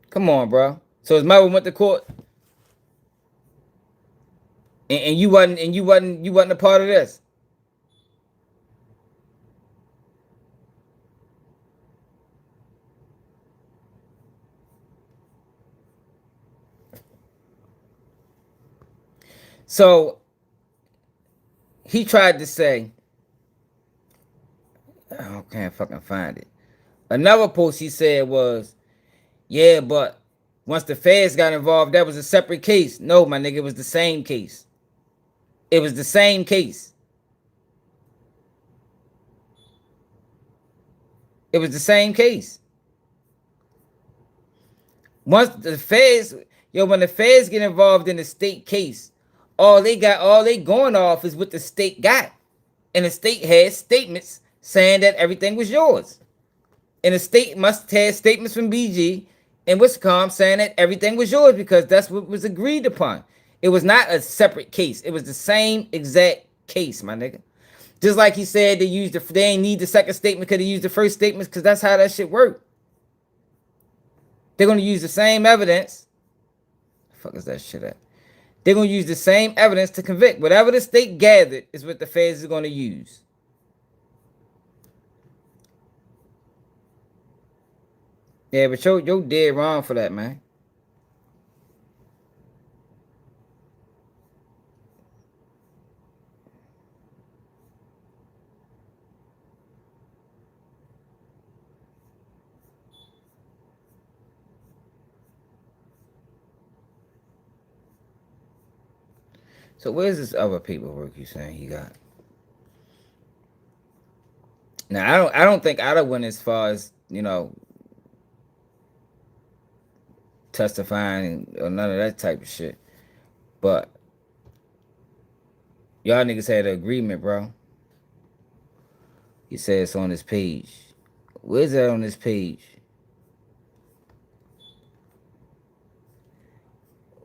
Come on, bro. So his mother went to court, and you wasn't a part of this. So he tried to say, I can't fucking find it. Another post he said was, yeah, but once the feds got involved, that was a separate case. No, my nigga, it was the same case. It was the same case. It was the same case. Once the feds, when the feds get involved in the state case, all they going off is what the state got. And the state has statements saying that everything was yours. And the state must have statements from BG and Wiscom saying that everything was yours because that's what was agreed upon. It was not a separate case. It was the same exact case, my nigga. Just like he said they ain't need the second statement because they used the first statements because that's how that shit worked. They're going to use the same evidence. The fuck is that shit at? They're going to use the same evidence to convict. Whatever the state gathered is what the feds are going to use. Yeah, but you're dead wrong for that, man. So where's this other paperwork you saying he got? Now I don't think I'd have went as far as, testifying or none of that type of shit. But y'all niggas had an agreement, bro. He said it's on his page. Where's that on this page?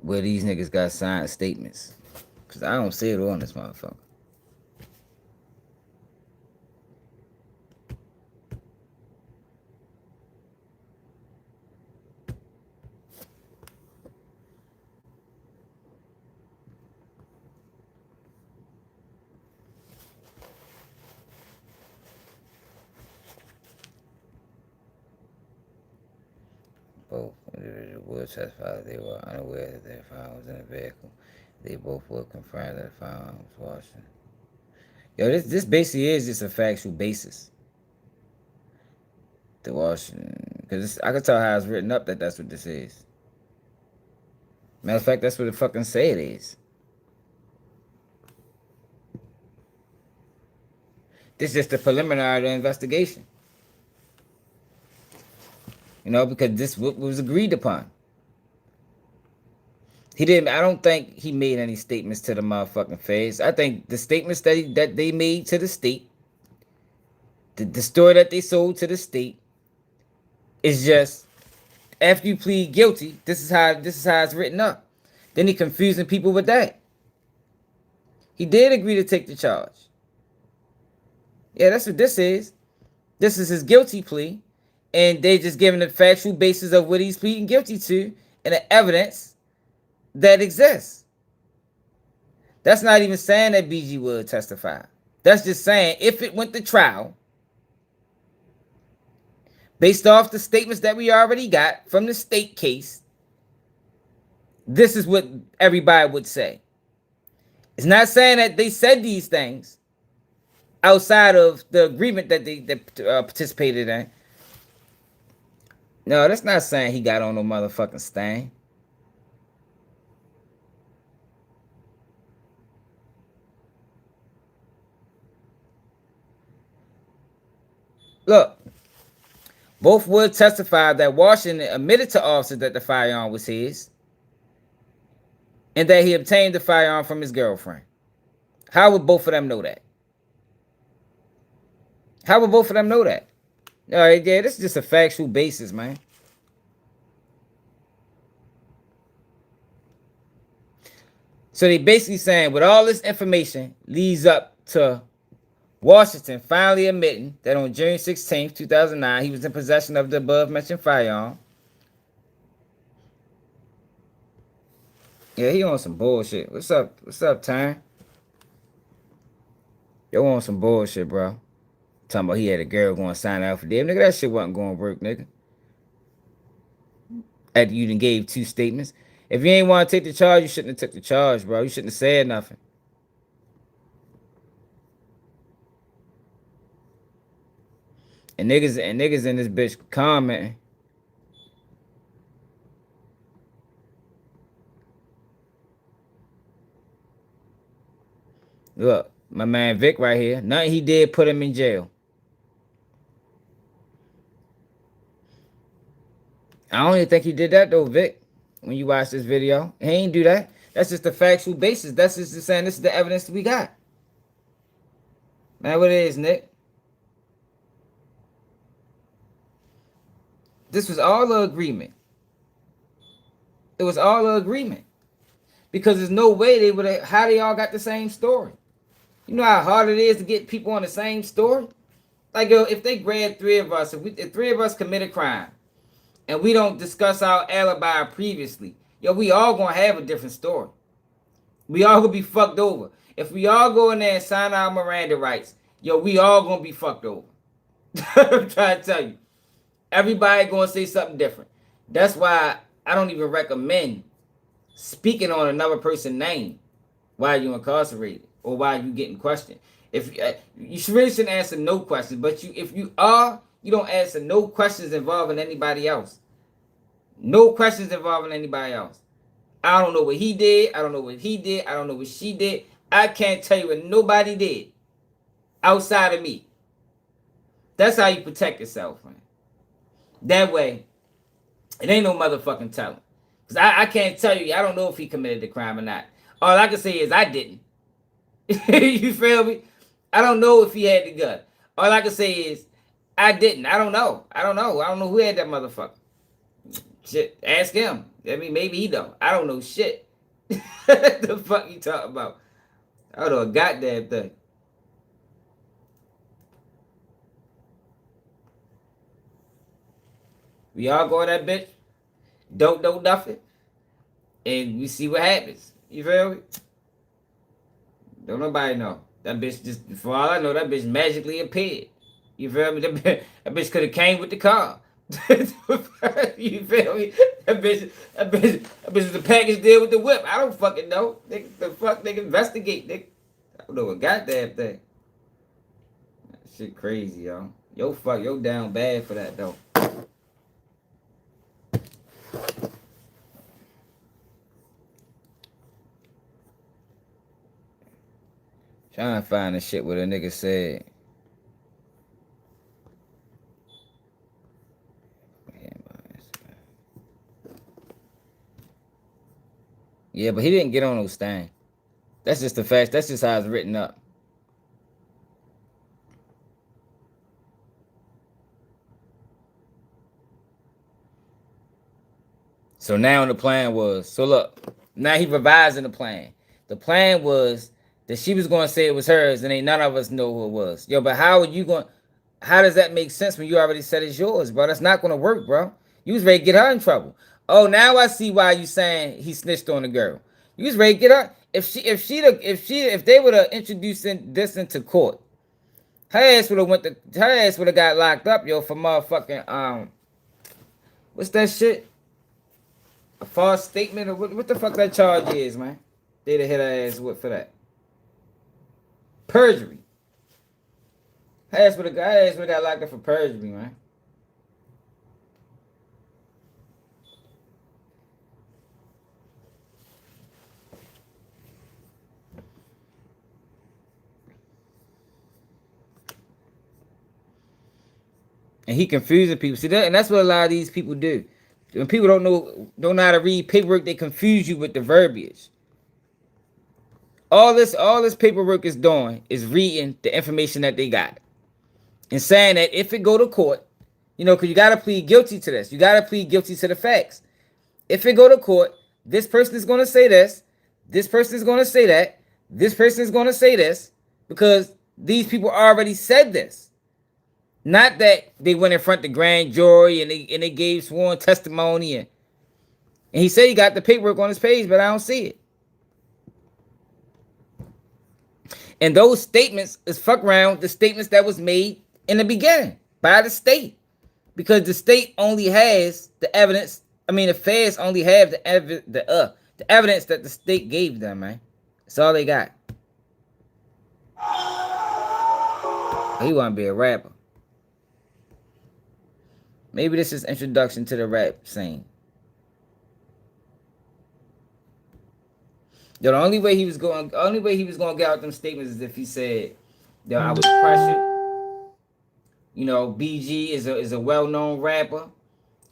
Where these niggas got signed statements. Because I don't see it on this motherfucker. Both individuals would testify that they were unaware that their firearm was in the vehicle. They both would confirm that the firearm was Washington. Yo, this basically is just a factual basis. The Washington, because I can tell how it's written up that that's what this is. Matter of fact, that's what it fucking say it is. This is just the preliminary of the investigation. You know, because this was agreed upon. He didn't. I don't think he made any statements to the motherfucking feds. I think the statements that they made to the state, the story that they sold to the state, is just after you plead guilty. This is how it's written up. Then he confusing people with that. He did agree to take the charge. Yeah, that's what this is. This is his guilty plea. And they just giving the factual basis of what he's pleading guilty to and the evidence that exists. That's not even saying that BG would testify. That's just saying if it went to trial, based off the statements that we already got from the state case, this is what everybody would say. It's not saying that they said these things outside of the agreement that they participated in. No, that's not saying he got on no motherfucking stand. Look, both would testify that Washington admitted to officers that the firearm was his and that he obtained the firearm from his girlfriend. How would both of them know that? How would both of them know that? All right, yeah, this is just a factual basis, man. So they basically saying with all this information leads up to Washington finally admitting that on June 16th, 2009, he was in possession of the above-mentioned firearm. Yeah, he on some bullshit. What's up? What's up, Time? Yo on some bullshit, bro. Talking about he had a girl going to sign out for them. Nigga, that shit wasn't going to work, nigga. After you done gave 2 statements. If you ain't want to take the charge, you shouldn't have took the charge, bro. You shouldn't have said nothing. And niggas in this bitch commenting. Look, my man Vic right here. Nothing he did put him in jail. I don't even think he did that though, Vic. When you watch this video, he ain't do that. That's just the factual basis. That's just saying this is the evidence that we got. Man, what it is, Nick? This was all an agreement. It was all an agreement. Because there's no way they would have, how they all got the same story. You know how hard it is to get people on the same story? Like, yo, if they grab 3 of us, if 3 of us commit a crime, and we don't discuss our alibi previously, yo, we all gonna have a different story. We all gonna be fucked over. If we all go in there and sign our Miranda rights, yo, we all gonna be fucked over. I'm trying to tell you. Everybody gonna say something different. That's why I don't even recommend speaking on another person's name while you're incarcerated or while you getting questioned. If you really shouldn't answer no questions, but if you don't answer no questions involving anybody else. No questions involving anybody else. I don't know what he did. I don't know what he did. I don't know what she did. I can't tell you what nobody did outside of me. That's how you protect yourself, man. That way, it ain't no motherfucking telling. Because I can't tell you, I don't know if he committed the crime or not. All I can say is I didn't. You feel me? I don't know if he had the gun. All I can say is I didn't. I don't know. I don't know who had that motherfucker. Shit, ask him. I mean, maybe he don't. I don't know shit. The fuck you talking about? I don't know a goddamn thing. We all go in that bitch, don't know nothing, and we see what happens. You feel me? Don't nobody know. That bitch just, for all I know, that bitch magically appeared. You feel me? That bitch could have came with the car. You feel me? That bitch was the package deal with the whip. I don't fucking know. The fuck, nigga, investigate, nigga. I don't know a goddamn thing. That shit crazy, yo. Yo down bad for that, though. Trying to find the shit what a nigga said. Yeah, but he didn't get on those things. That's just the facts. That's just how it's written up. So now the plan was, so look, now he revising the plan. The plan was that she was going to say it was hers and ain't none of us know who it was. Yo, but how does that make sense when you already said it's yours, bro? That's not going to work, bro. You was ready to get her in trouble. Oh, now I see why you saying he snitched on the girl. You was ready to get her. If they would have introduced this into court, her ass would have got locked up, yo, for motherfucking what's that shit? A false statement or what the fuck that charge is, man? They'd have hit her ass with for that. Perjury. Her ass would have got locked up for perjury, man. And he confusing people. See that, and that's what a lot of these people do. When people don't know how to read paperwork, they confuse you with the verbiage. All this paperwork is doing is reading the information that they got. And saying that if it go to court, you know, because you got to plead guilty to this. You got to plead guilty to the facts. If it go to court, this person is going to say this. This person is going to say that. This person is going to say this. Because these people already said this. Not that they went in front of the grand jury and they gave sworn testimony. And he said he got the paperwork on his page, but I don't see it. And those statements is fuck around the statements that was made in the beginning by the state. Because the state only has the evidence. I mean, the feds only have the evidence that the state gave them, man. That's all they got. He want to be a rapper. Maybe this is introduction to the rap scene. Yo, the only way he was going to get out them statements is if he said, "Yo, I was pressured. You know, BG is a well-known rapper.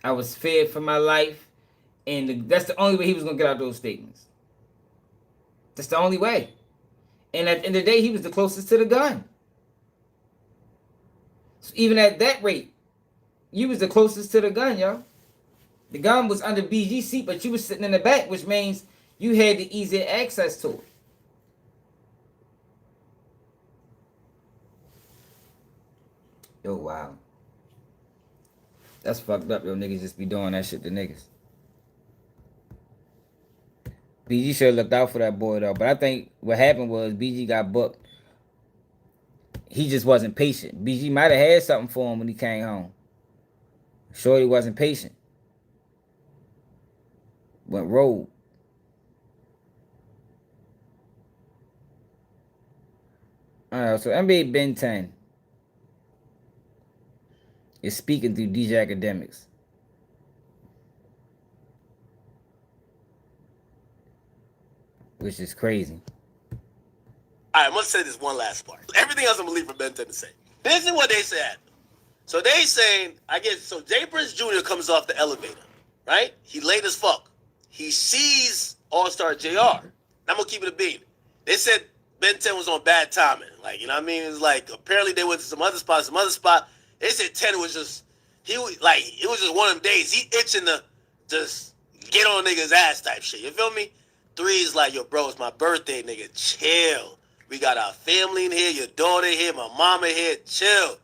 I was feared for my life," and that's the only way he was going to get out those statements. That's the only way. And at the end of the day, he was the closest to the gun. So even at that rate, you was the closest to the gun, yo. The gun was under BG's seat, but you was sitting in the back, which means you had the easier access to it. Yo, wow. That's fucked up, yo. Niggas just be doing that shit to niggas. BG should have looked out for that boy, though. But I think what happened was BG got booked. He just wasn't patient. BG might have had something for him when he came home. Shorty wasn't patient. Went rogue. Alright, so NBA Ben 10 is speaking through DJ Academics. Which is crazy.
All right, I'm going to say this one last part. Everything else I'm going to leave for Ben 10 to say. This is what they said. So they saying, so Jay Prince Jr. comes off the elevator, right? He late as fuck. He sees All-Star JR. I'm going to keep it a beat. They said Ben 10 was on bad timing. Like, you know what I mean? It's like, apparently they went to some other spot. They said 10 was just, it was just one of them days. He itching to just get on a nigga's ass type shit. You feel me? 3 is like, yo, bro, it's my birthday, nigga. Chill. We got our family in here, your daughter here, my mama here. Chill.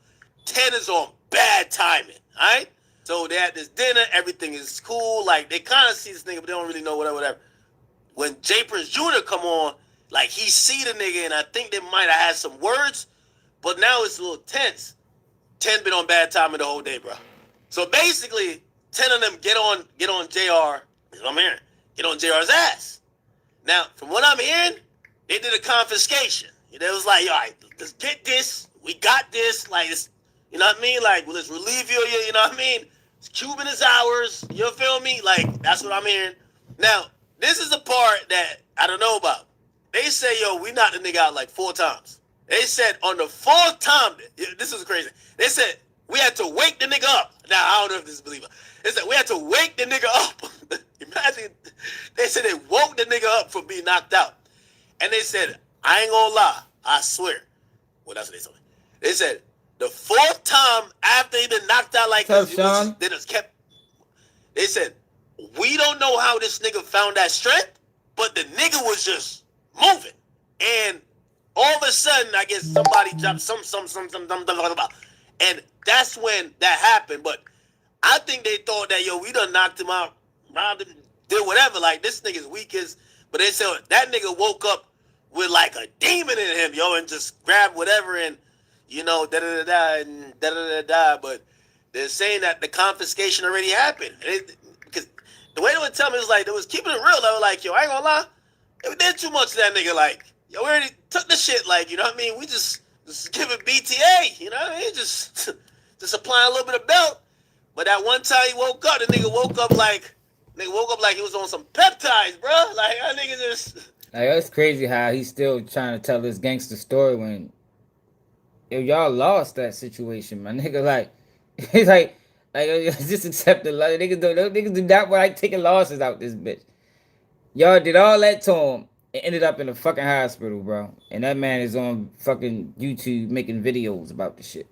10 is on bad timing, all right? So they had this dinner. Everything is cool. Like, they kind of see this nigga, but they don't really know whatever. When J. Prince Jr. come on, like, he see the nigga, and I think they might have had some words, but now it's a little tense. 10 been on bad timing the whole day, bro. So basically, 10 of them get on JR. That's what I'm hearing. Get on JR's ass. Now, from what I'm hearing, they did a confiscation. It was like, all right, let's get this. We got this. Like, it's, you know what I mean? Like, well, let's relieve you know what I mean? It's Cuban is ours. You feel me? Like, that's what I'm hearing. Now, this is the part that I don't know about. They say, yo, we knocked the nigga out like 4 times. They said on the 4th time, this is crazy. They said we had to wake the nigga up. Now, I don't know if this is believable. They said we had to wake the nigga up. Imagine, they said they woke the nigga up from being knocked out. And they said, I ain't gonna lie, I swear. Well, that's what they told me. They said the 4th time after he been knocked out like this, they just kept. They said, we don't know how this nigga found that strength, but the nigga was just moving. And all of a sudden, I guess somebody dropped some, and that's when that happened. But I think they thought that, yo, we done knocked him out, robbed him, did whatever. Like, this nigga's weak as, but they said that nigga woke up with like a demon in him, yo, and just grabbed whatever and, you know, da-da-da-da and da-da-da-da. But they're saying that the confiscation already happened. Because the way they would tell me was like, they was keeping it real. They were like, yo, I ain't gonna lie, they did too much to that nigga. Like, yo, we already took the shit. Like, you know what I mean? We just give it BTA. You know what I mean? Just applying a little bit of belt. But that one time he woke up, the nigga woke up like he was on some peptides, bro. Like, that nigga just.
Like, that's crazy how he's still trying to tell this gangster story when, yo, y'all lost that situation, my nigga. Like, it's like just accept the loss. Niggas do not like taking losses out this bitch. Y'all did all that to him and ended up in a fucking hospital, bro. And that man is on fucking YouTube making videos about the shit.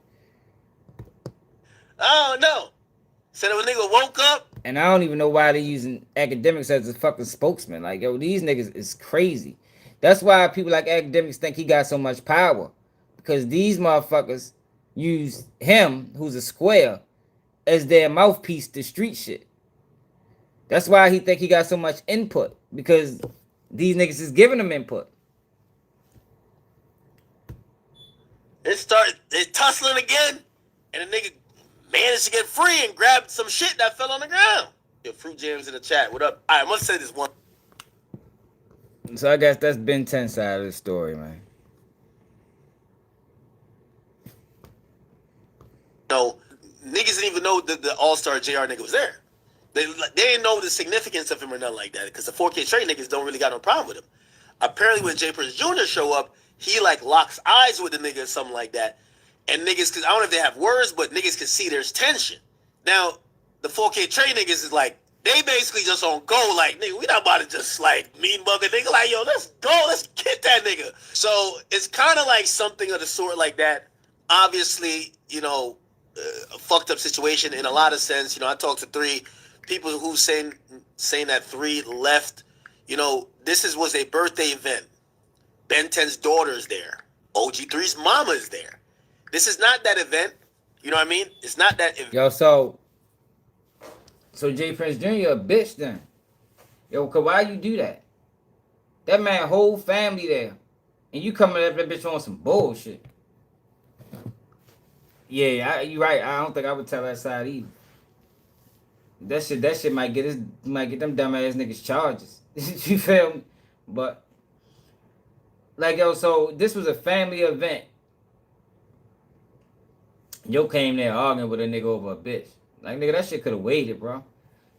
I don't know. Said if a nigga woke up.
And I don't even know why they using academics as a fucking spokesman. Like, yo, these niggas is crazy. That's why people like academics think he got so much power. Because these motherfuckers use him, who's a square, as their mouthpiece to street shit. That's why he think he got so much input. Because these niggas is giving him input.
They tussling again, and the nigga managed to get free and grab some shit that fell on the ground. Your Fruit Jams in the chat. What up? All right, I'm gonna say this one.
So I guess that's Ben 10 side of the story, man.
No, niggas didn't even know that the All-Star JR nigga was there. They didn't know the significance of him or nothing like that, because the 4K trade niggas don't really got no problem with him. Apparently when J. Prince Jr. show up, he like locks eyes with the nigga or something like that. And niggas, cause I don't know if they have words, but niggas can see there's tension. Now, the 4K trade niggas is like, they basically just on go, like, nigga, we not about to just like mean bug a nigga, like, yo, let's go, let's get that nigga. So it's kind of like something of the sort like that. Obviously, you know, a fucked up situation in a lot of sense. You know, I talked to 3 people who saying that 3 left. You know, this was a birthday event. Ben 10's daughter's there. OG3's mama is there. This is not that event. You know what I mean? It's not that event.
Yo, so J. Prince Jr. a bitch then. Yo, cause why you do that? That man whole family there. And you coming at that bitch on some bullshit. Yeah, you right. I don't think I would tell that side either. That shit might get them dumb ass niggas charges. You feel me? But like, yo, so this was a family event. Yo came there arguing with a nigga over a bitch. Like, nigga, that shit could have waited, bro.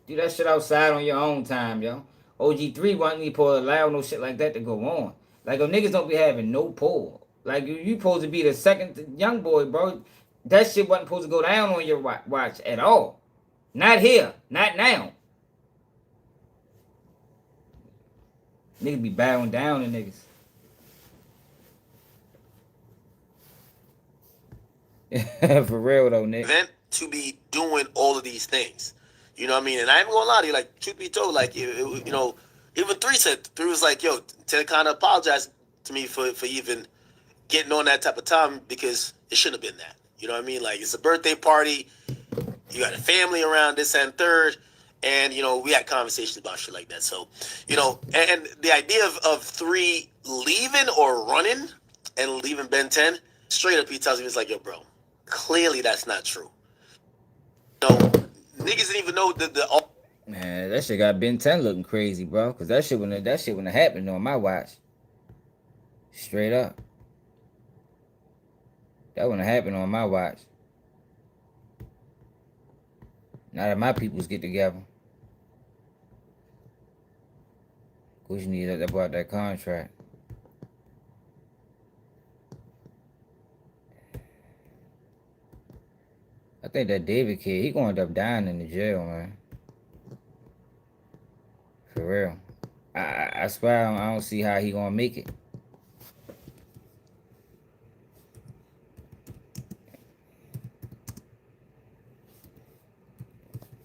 Do that shit outside on your own time, yo. OG3 wasn't even supposed to allow no shit like that to go on. Like, yo, niggas don't be having no pull. Like, you supposed to be the second young boy, bro. That shit wasn't supposed to go down on your watch at all. Not here. Not now. Niggas be bowing down to niggas. For real though, Nick.
Event to be doing all of these things. You know what I mean? And I ain't gonna lie to you, like, truth be told, like, you know, even 3 was like, yo, Ted kind of apologized to me for even getting on that type of time because it shouldn't have been that. You know what I mean? Like, it's a birthday party. You got a family around, this and third. And, you know, we had conversations about shit like that. So, you know, and the idea of 3 leaving or running and leaving Ben 10, straight up he tells me, it's like, yo, bro, clearly that's not true. You know, niggas didn't even know the
Man, that shit got Ben 10 looking crazy, bro. Cause that shit wouldn't have happened on my watch. Straight up. That wouldn't have happened on my watch. Now that my peoples get together. Of course you need that about that contract. I think that David kid, he gonna end up dying in the jail, man. For real. I swear I don't see how he gonna make it.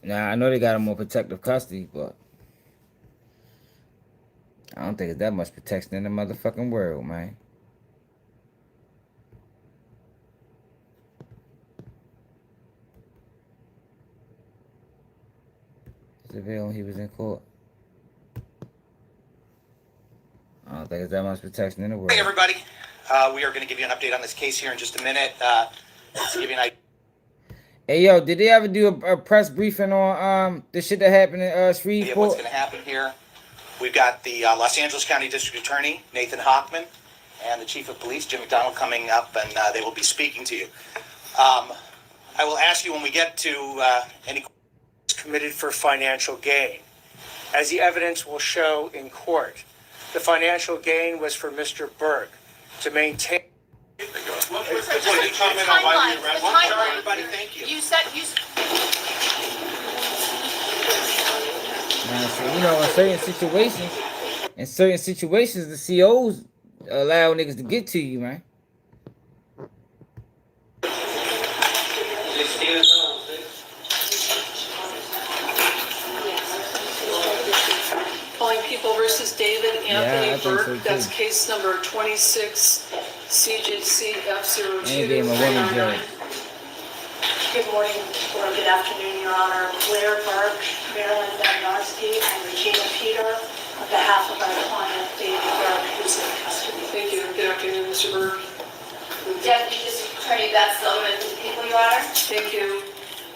Now, I know they got him on protective custody, but I don't think it's that much protection in the motherfucking world, man. Seville, he was in court. I don't think it's that much protection in the world.
Hey, everybody. We are going to give you an update on this case here in just a minute. To give you an idea.
Hey, yo, did they ever do a press briefing on the shit that happened in Shreveport?
What's going to happen here? We've got the Los Angeles County District Attorney, Nathan Hochman, and the Chief of Police, Jim McDonald, coming up, and they will be speaking to you. I will ask you when we get to any
committed for financial gain. As the evidence will show in court, the financial gain was for Mr. Burke to maintain.
Everybody, thank you.
Now, so, you know, in certain situations, the COs allow niggas to get to you, man.
Calling People versus David Anthony Burke.
So
that's case number 26 CJC F02.
Any game a woman judge.
Good morning or good afternoon, Your Honor. Blair Burke, Marilyn Bagnarski, and Regina Peter on behalf of our client, David Burke, who's in custody.
Thank you. Good afternoon, Mr. Burke.
Deputy District Attorney Beth Sullivan to the people, Your Honor.
Thank you.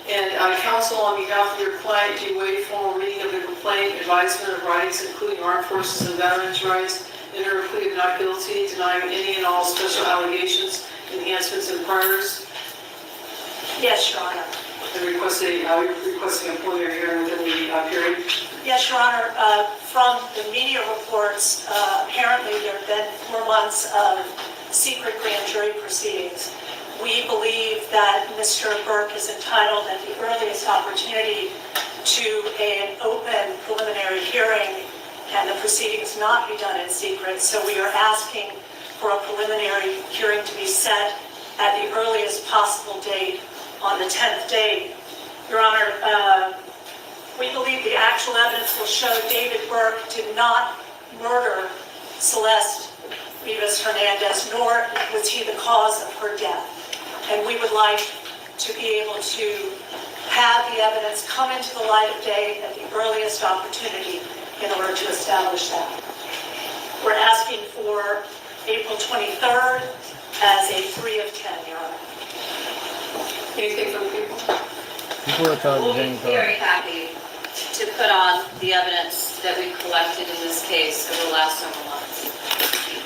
And counsel, on behalf of your client, do you waive formal reading of the complaint, advisement of rights, including armed forces and veterans' rights, and her plea of not guilty, denying any and all special allegations, enhancements, and priors?
Yes, Your Honor.
And requesting a preliminary hearing within the period?
Yes, Your Honor. From the media reports, apparently there have been 4 months of secret grand jury proceedings. We believe that Mr. Burke is entitled at the earliest opportunity to an open preliminary hearing and the proceedings not be done in secret. So we are asking for a preliminary hearing to be set at the earliest possible date on the 10th day. Your Honor, we believe the actual evidence will show David Burke did not murder Celeste Rivas Hernandez, nor was he the cause of her death. And we would like to be able to have the evidence come into the light of day at the earliest opportunity in order to establish that. We're asking for April 23rd as a 3 of 10, Your Honor.
Anything from people?
We'll be very happy to put on the evidence that we collected in this case over the last several months.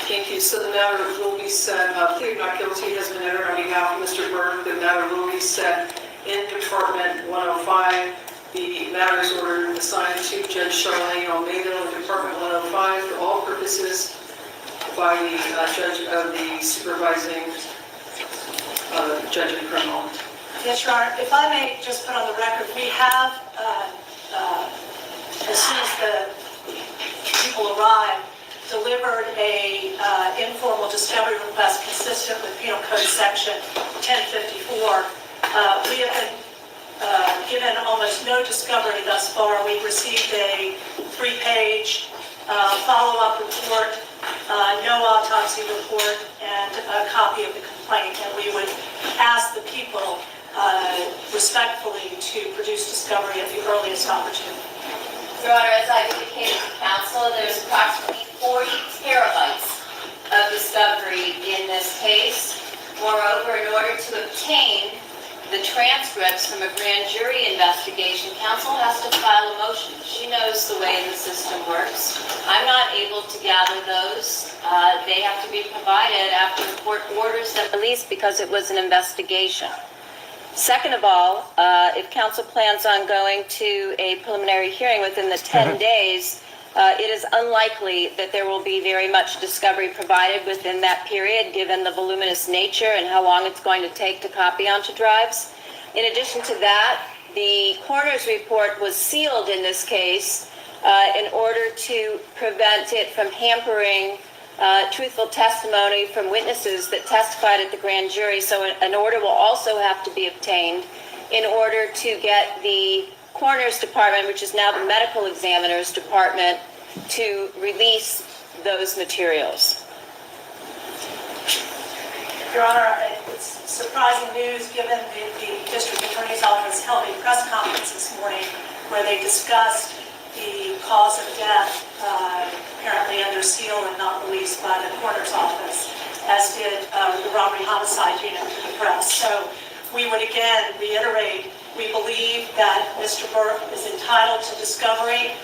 Thank you. So the matter will be set, plea of not guilty has been entered on behalf of Mr. Burke. The matter will be set in Department 105. The matter is ordered and assigned to Judge Charlene Almeida of Department 105 for all purposes by the judge of the supervising judge of criminal.
Yes, Your Honor. If I may just put on the record, we have, as soon as the people arrive, delivered a informal discovery request consistent with Penal Code Section 1054. We have been given almost no discovery thus far. We've received a 3-page follow-up report, no autopsy report, and a copy of the complaint. And we would ask the people respectfully to produce discovery at the earliest opportunity.
Your Honor, as I indicated to counsel, there's approximately 40 terabytes of discovery in this case. Moreover, in order to obtain the transcripts from a grand jury investigation, counsel has to file a motion. She knows the way the system works. I'm not able to gather those. They have to be provided after the court orders them released because it was an investigation. Second of all, if counsel plans on going to a preliminary hearing within the 10 days, it is unlikely that there will be very much discovery provided within that period, given the voluminous nature and how long it's going to take to copy onto drives. In addition to that, the coroner's report was sealed in this case in order to prevent it from hampering truthful testimony from witnesses that testified at the grand jury. So an order will also have to be obtained in order to get the coroner's department, which is now the medical examiner's department, to release those materials.
Your Honor, it's surprising news given the District Attorney's Office held a press conference this morning where they discussed the cause of death, apparently under seal and not released by the coroner's office, as did the robbery homicide unit to the press. So we would again reiterate, we believe that Mr. Burke is entitled to discovery.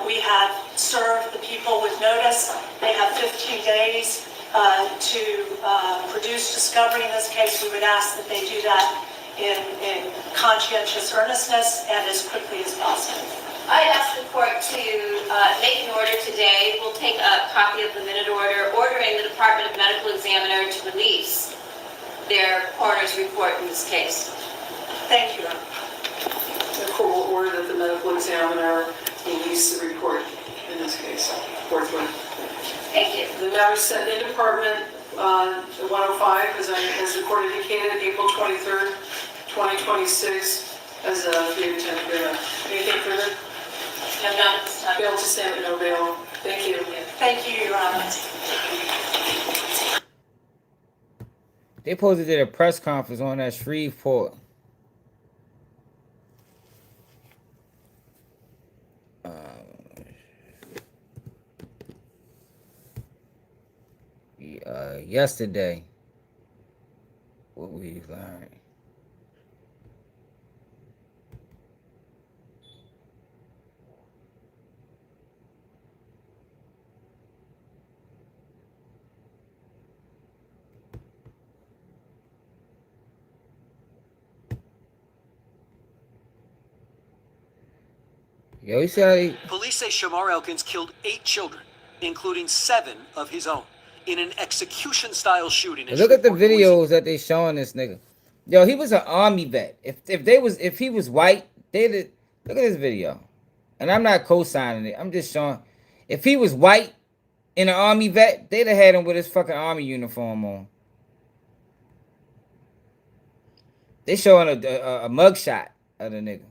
We have served the people with notice. They have 15 days to produce discovery in this case. We would ask that they do that in conscientious earnestness and as quickly as possible.
I asked the court to make an order today. We'll take a copy of the minute order ordering the Department of Medical Examiner to release their coroner's report in this case.
Thank you, Your Honor.
The court will order that the medical examiner release the report in this case forthwith.
Thank you.
The matter is sent in Department 105, as the court indicated, April 23rd, 2026, as a date of agreement. Anything further?
No, not at this time.
Bail to stand and no bail. Thank you.
Thank you, Your Honor.
They supposed to did a press conference on that Shreveport. Yesterday, what we learned. Yo, he said
Police say Shamar Elkins killed 8 children, including 7 of his own, in an execution-style shooting.
Look at the videos that they showing this nigga. Yo, he was an army vet. If he was white, they'd look at this video. And I'm not co-signing it. I'm just showing. If he was white and an army vet, they'd have had him with his fucking army uniform on. They showing a mugshot of the nigga.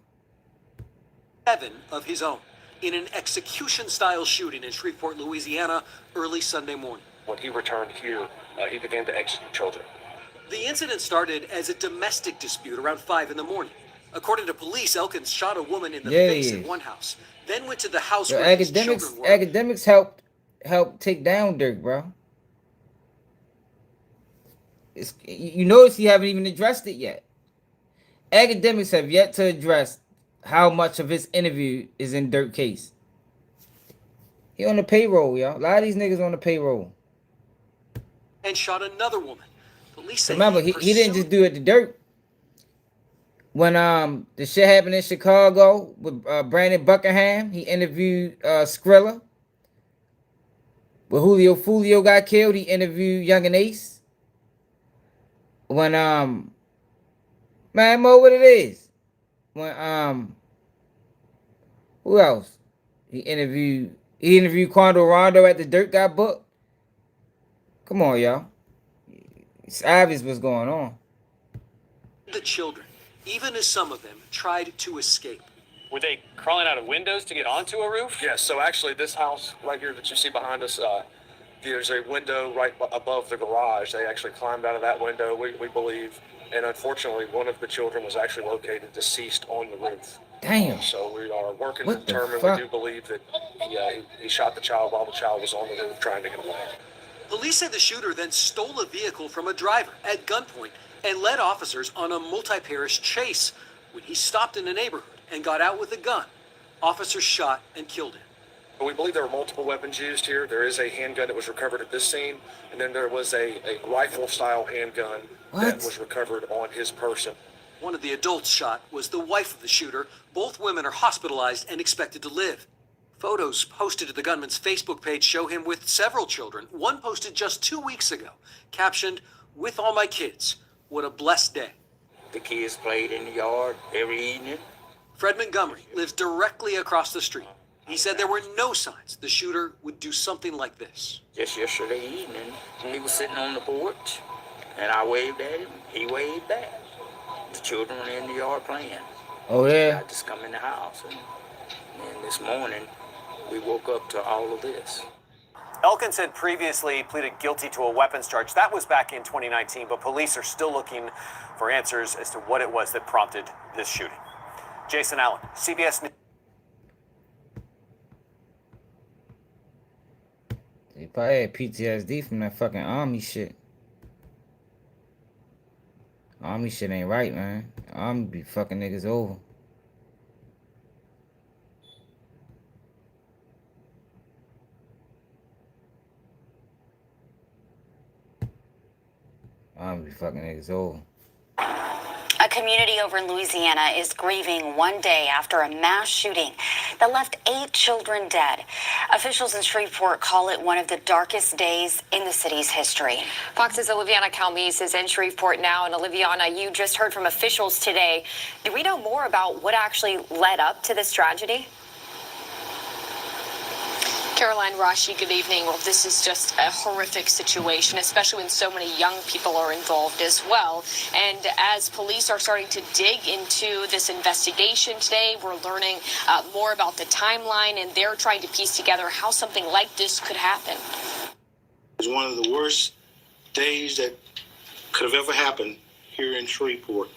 7 of his own, in an execution-style shooting in Shreveport, Louisiana, early Sunday morning.
When he returned here, he began to execute children.
The incident started as a domestic dispute around 5 in the morning. According to police, Elkins shot a woman in the face in one house, then went to the house where his children were.
Academics helped take down Durk, bro. You notice he haven't even addressed it yet. Academics have yet to address how much of his interview is in Durk case. He on the payroll, y'all. A lot of these niggas on the payroll.
And shot another woman. Police say
remember, he didn't just do it to Durk. When the shit happened in Chicago with Brandon Buckingham, he interviewed Skrilla. When Julio Fulio got killed, he interviewed Young and Ace. When man, Mo, what it is? When who else? He interviewed He interviewed Quando Rondo at the Durk got booked. Come on, y'all. It's obvious what's going on.
The children, even as some of them tried to escape.
Were they crawling out of windows to get onto a roof?
Yes, so actually this house right here that you see behind us, there's a window right above the garage. They actually climbed out of that window, we believe. And unfortunately, one of the children was actually located deceased on the roof.
Damn.
So we are working
What
to
the
determine.
fuck?
We do believe that he shot the child while the child was on the roof trying to get away.
Police say the shooter then stole a vehicle from a driver at gunpoint and led officers on a multi-parish chase. When he stopped in a neighborhood and got out with a gun, officers shot and killed him.
We believe there were multiple weapons used here. There is a handgun that was recovered at this scene, and then there was a rifle-style handgun that was recovered on his person.
One of the adults shot was the wife of the shooter. Both women are hospitalized and expected to live. Photos posted to the gunman's Facebook page show him with several children. One posted just 2 weeks ago, captioned, "With all my kids, what a blessed day."
The kids played in the yard every evening.
Fred Montgomery lives directly across the street. He said there were no signs the shooter would do something like this.
Just yesterday evening, he was sitting on the porch, and I waved at him. He waved back. The children were in the yard playing.
Oh, yeah?
I just come in the house, and this morning, we woke up to all of this.
Elkins had previously pleaded guilty to a weapons charge. That was back in 2019, but police are still looking for answers as to what it was that prompted this shooting. Jason Allen, CBS News.
He probably had PTSD from that fucking army shit. Army shit ain't right, man. Army be fucking niggas over. Army be fucking niggas over.
A community over in Louisiana is grieving one day after a mass shooting that left 8 children dead. Officials in Shreveport call it one of the darkest days in the city's history.
Fox's Oliviana Calmes is in Shreveport now. And Oliviana, you just heard from officials today. Do we know more about what actually led up to this tragedy?
Caroline, Rashi, good evening. Well, this is just a horrific situation, especially when so many young people are involved as well. And as police are starting to dig into this investigation today, we're learning more about the timeline, and they're trying to piece together how something like this could happen.
It's one of the worst days that could have ever happened here in Shreveport.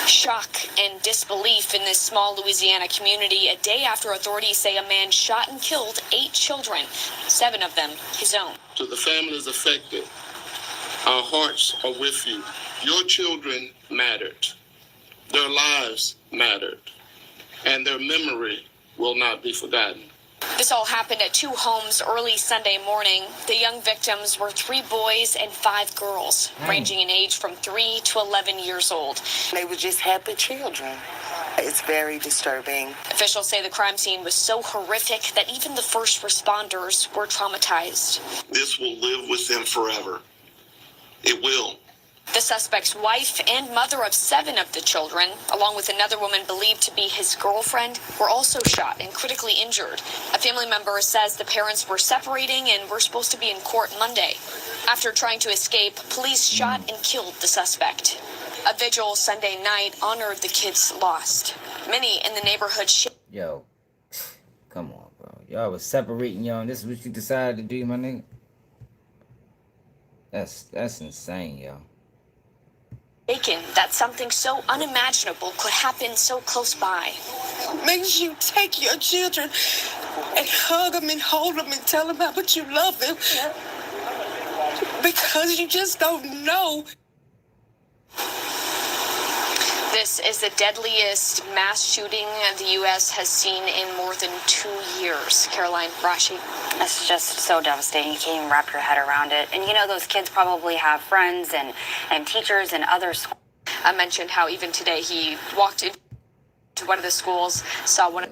Shock and disbelief in this small Louisiana community a day after authorities say a man shot and killed 8 children, 7 of them his own.
To the families affected, our hearts are with you. Your children mattered. Their lives mattered. And their memory will not be forgotten.
This all happened at 2 homes early Sunday morning. The young victims were 3 boys and 5 girls, ranging in age from 3 to 11 years old.
They were just happy children. It's very disturbing.
Officials say the crime scene was so horrific that even the first responders were traumatized.
This will live with them forever. It will.
The suspect's wife and mother of 7 of the children, along with another woman believed to be his girlfriend, were also shot and critically injured. A family member says the parents were separating and were supposed to be in court Monday. After trying to escape, police shot and killed the suspect. A vigil Sunday night honored the kids lost. Many in the neighborhood.
Yo, come on, bro. Y'all was separating y'all, and this is what you decided to do, my nigga? That's insane, yo.
Taken that something so unimaginable could happen so close by.
Makes you take your children and hug them and hold them and tell them how much you love them. Because you just don't know.
This is the deadliest mass shooting the U.S. has seen in more than 2 years. Caroline, Rashi.
It's just so devastating. You can't even wrap your head around it. And you know, those kids probably have friends and teachers and other schools.
I mentioned how even today he walked into one of the schools, saw one of...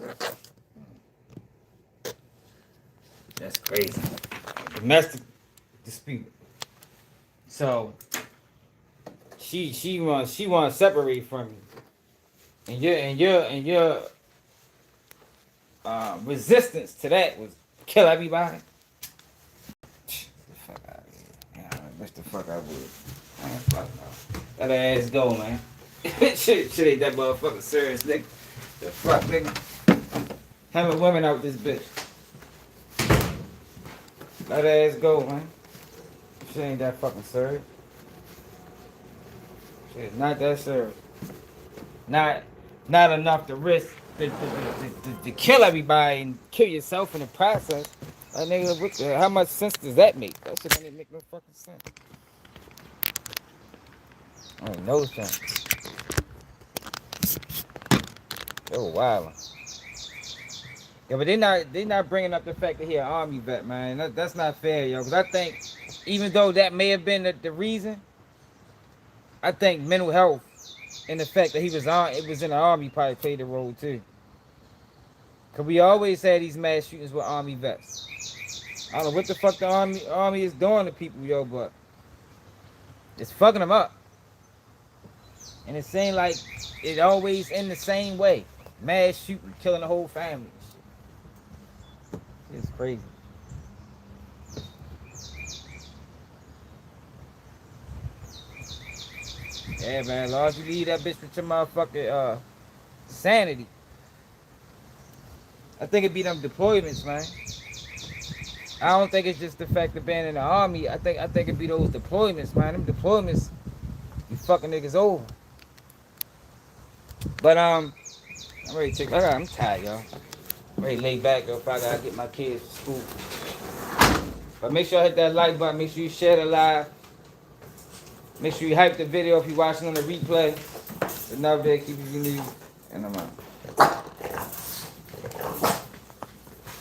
That's crazy. Domestic dispute. So she wants to separate from you. And your resistance to that was Kill everybody. The fuck out of here. Yeah, I wish the fuck I would. Man, fuck no. Let that ass go, man. shit ain't that motherfucker serious, nigga. The fuck, nigga. Having women out this bitch. Let that ass go, man. Shit ain't that fucking serious. Shit is not that serious. Not enough to risk to kill everybody and kill yourself in the process. Like, nigga, what the, how much sense does that make? That shit don't even make no fucking sense. I don't know sense. Yo, wild. Yeah, but they not bringing up the fact that he an Army vet, man. That's not fair, yo. Because I think, even though that may have been the reason, I think mental health and the fact that it was in the Army probably played a role too. Because we always had these mass shootings with Army vets. I don't know what the fuck the Army is doing to people, yo, but it's fucking them up. And it seems like it always in the same way. Mass shooting, killing the whole family. It's crazy. Yeah, man, as long as you leave that bitch with your motherfucking sanity. I think it be them deployments, man. I don't think it's just the fact of being in the Army. I think it be those deployments, man. Them deployments, you fucking niggas over. But I'm ready to I'm tired, y'all. I'm ready to lay back, though, if I gotta get my kids to school. But make sure I hit that like button. Make sure you share the live. Make sure you hype the video if you're watching on the replay. Another day, keep it you need. And I'm out.